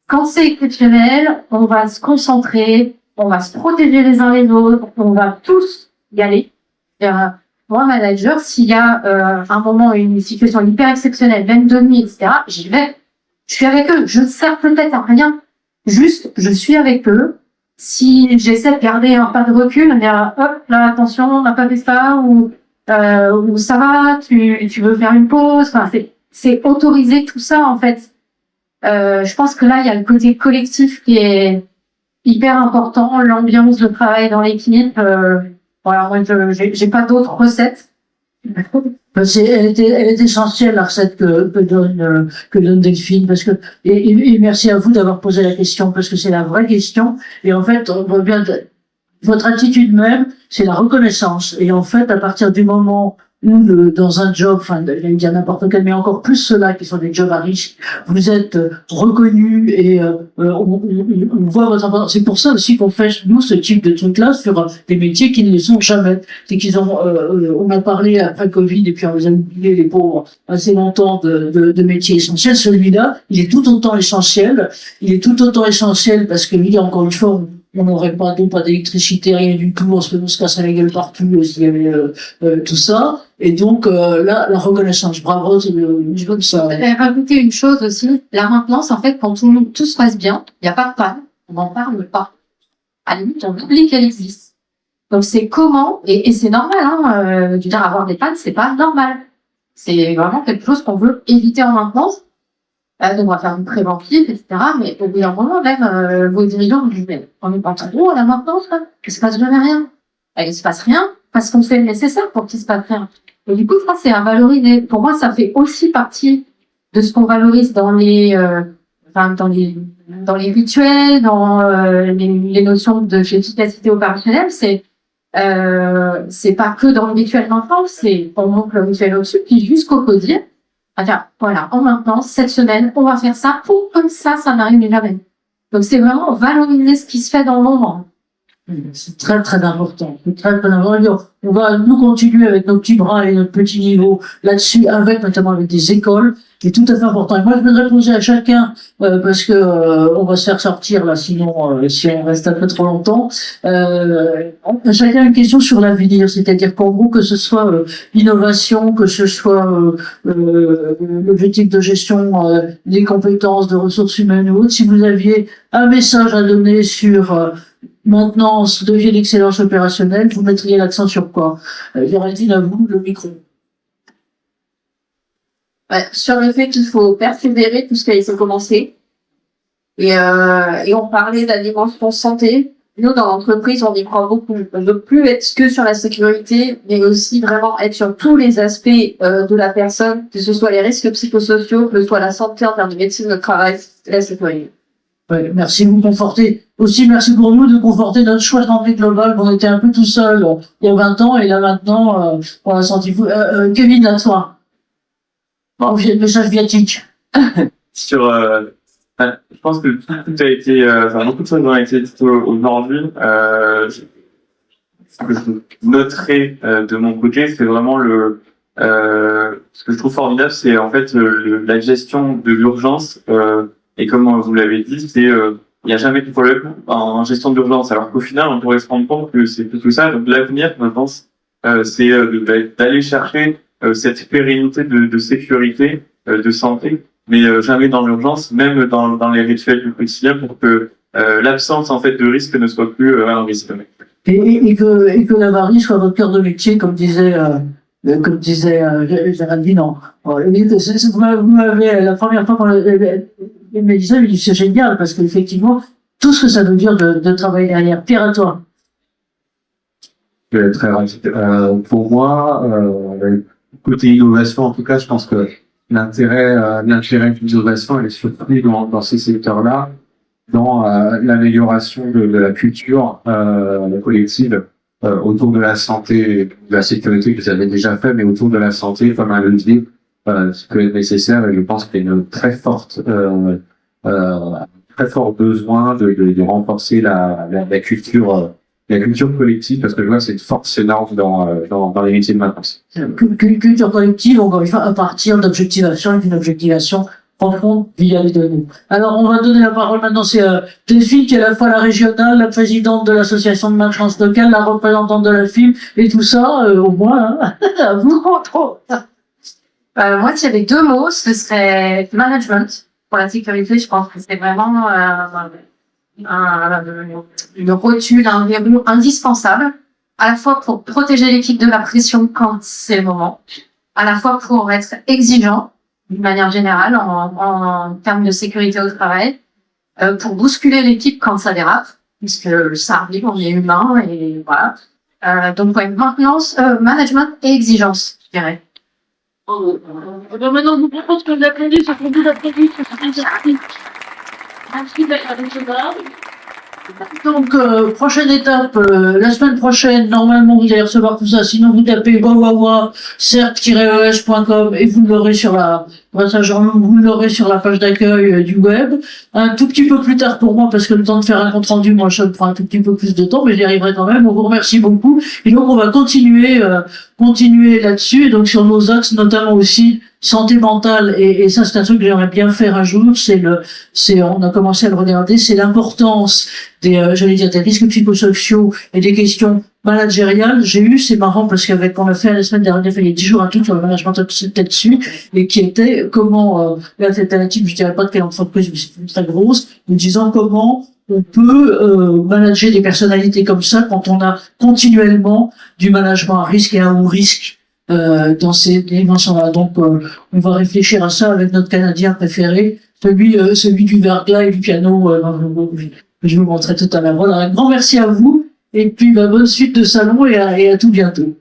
Quand c'est exceptionnel, on va se concentrer, on va se protéger les uns les autres, on va tous y aller. moi, manager, s'il y a un moment, une situation hyper exceptionnelle, même de nuit, etc., j'y vais. Je suis avec eux. Je ne sers peut-être à rien. Juste, je suis avec eux. Si j'essaie de garder un pas de recul, on dira, hop, là, attention, on n'a pas fait ça, ou ça va, tu veux faire une pause. Enfin, c'est autoriser tout ça, en fait. Je pense que là, il y a le côté collectif qui est hyper important, l'ambiance de travail dans l'équipe. Voilà, moi, j'ai pas d'autres recettes. Elle est essentielle, la recette que donne Delphine, parce que, et merci à vous d'avoir posé la question, parce que c'est la vraie question. Et en fait, on voit bien, votre attitude même, c'est la reconnaissance. Et en fait, à partir du moment où, dans un job, enfin, j'allais dire n'importe quel, mais encore plus ceux-là qui sont des jobs à risque, vous êtes reconnus et on voit votre importance. C'est pour ça aussi qu'on fait, nous, ce type de truc-là sur des métiers qui ne le sont jamais. C'est qu'ils ont, on a parlé après Covid et puis on les a oubliés, les pauvres, assez longtemps de métiers essentiels. Celui-là, il est tout autant essentiel. Il est tout autant essentiel parce que lui, encore une fois, on n'aurait pas d'eau, pas d'électricité, rien du tout, on se casserait la gueule partout s'il y avait tout ça. Et donc là, la reconnaissance, bravo, c'est comme ça. Je vais rajouter une chose aussi, la maintenance, en fait, quand tout se passe bien, il n'y a pas de panne, on n'en parle pas. À la limite, on oublie qu'elle existe. Donc c'est comment, et c'est normal, je veux dire, avoir des pannes, c'est pas normal. C'est vraiment quelque chose qu'on veut éviter en maintenance. Donc on va faire une préventive, etc. Mais au bout d'un moment, même vos dirigeants vous disent, mais on n'est pas trop à la maintenance, là. Il se passe jamais rien. Il se passe rien parce qu'on fait le nécessaire pour qu'il se passe rien. Et du coup, ça, c'est à valoriser. Pour moi, ça fait aussi partie de ce qu'on valorise dans les rituels, dans les notions d'efficacité opérationnelle. C'est pas que dans le rituel d'enfance, c'est on monte le rituel au-dessus, puis jusqu'au quotidien. Voilà, en maintenance, cette semaine, on va faire ça pour comme ça n'arrive jamais. Donc c'est vraiment valoriser ce qui se fait dans l'ombre. C'est très très important. C'est très très important. On va nous continuer avec nos petits bras et notre petit niveau là-dessus, avec notamment avec des écoles. C'est tout à fait important. Et moi, je voudrais poser à chacun, parce que on va se faire sortir là, sinon si on reste un peu trop longtemps. À chacun une question sur l'avenir, c'est-à-dire qu'en gros, que ce soit l'innovation, que ce soit l'objectif de gestion des compétences, de ressources humaines ou autres, si vous aviez un message à donner sur maintenance, deviez l'excellence opérationnelle, vous mettriez l'accent sur quoi? Géraldine, à vous, le micro. Sur le fait qu'il faut persévérer tout ce qui a été commencé. Et on parlait de la dimension santé. Nous, dans l'entreprise, on y croit beaucoup. On ne veut plus être que sur la sécurité, mais aussi vraiment être sur tous les aspects de la personne, que ce soit les risques psychosociaux, que ce soit la santé en termes de médecine de travail, la sécurité. Ouais, merci de vous conforter. Aussi, merci pour nous de conforter notre choix de santé globale. On était un peu tout seul il y a 20 ans, et là maintenant, on a senti vous. Kevin, à toi. Bon, message viatique. Sur, je pense que tout a été, beaucoup de choses ont été dites aujourd'hui. Ce que je noterai de mon côté, c'est vraiment ce que je trouve formidable, c'est en fait la gestion de l'urgence. Et comme vous l'avez dit, il n'y a jamais de problème en gestion d'urgence. Alors qu'au final, on pourrait se rendre compte que c'est tout ça. Donc l'avenir, je pense, c'est d'aller chercher cette pérennité de sécurité, de santé, mais jamais dans l'urgence, même dans les rituels du quotidien, pour que l'absence en fait de risque ne soit plus un risque. Et que l'avarie soit votre cœur de métier, comme disait Géraldine. Vous m'avez, la première fois qu'on me disait, je dis c'est génial, parce qu'effectivement, tout ce que ça veut dire de travailler derrière. Pierre, à toi. Je vais être très rapide. Pour moi, côté innovation, en tout cas, je pense que l'intérêt de l'innovation, elle est surtout dans ces secteurs-là, dans l'amélioration de la culture collective autour de la santé et de la sécurité que vous avez déjà fait, mais autour de la santé comme un levier qui peut être nécessaire. Et je pense qu'il y a une très fort besoin de renforcer la culture collective, parce que je vois que c'est une force énorme dans les métiers de maintenance. Culture collective, encore une fois, à partir d'objectivation et d'une objectivation rencontre via les données. Alors, on va donner la parole maintenant, c'est Delphine, qui est à la fois la régionale, la présidente de l'association de maintenance locale, la représentante de la FIM, et tout ça, au moins, hein. À vous. Trop. Moi, s'il y avait 2 mots, ce serait management. Pour la sécurité, je pense que c'est vraiment une rotule, un verrou indispensable, à la fois pour protéger l'équipe de la pression quand c'est le moment, à la fois pour être exigeant, d'une manière générale, en termes de sécurité au travail, pour bousculer l'équipe quand ça dérape, puisque ça arrive, on est humain, et voilà. Donc, ouais, maintenance, management et exigence, je dirais. Maintenant, je vous propose que vous applaudissez, ça fait vous applaudir, ça fait merci. Merci d'être avec ce bar. Donc, prochaine étape, la semaine prochaine, normalement, vous allez recevoir tout ça. Sinon, vous tapez cerc-es.com et vous l'aurez sur vous l'aurez sur la page d'accueil du web. Un tout petit peu plus tard pour moi, parce que le temps de faire un compte rendu, moi, ça me prend un tout petit peu plus de temps, mais j'y arriverai quand même. On vous remercie beaucoup. Et donc, on va continuer là-dessus. Et donc, sur nos axes, notamment aussi, santé mentale, et ça, c'est un truc que j'aimerais bien faire un jour, on a commencé à le regarder, c'est l'importance des risques psychosociaux et des questions managériales. C'est marrant parce qu'on a fait la semaine dernière, il y a 10 jours, un truc sur le management là-dessus, et qui était comment, là, c'était un type, je dirais pas de quelle entreprise, mais c'est une très grosse, nous disant comment on peut manager des personnalités comme ça quand on a continuellement du management à risque et à haut risque dans ces dimensions-là. Donc, on va réfléchir à ça avec notre Canadien préféré, celui du verglas et du piano, que je vous montrerai tout à l'heure. Voilà, un grand merci à vous, et puis bonne suite de salon et à tout bientôt.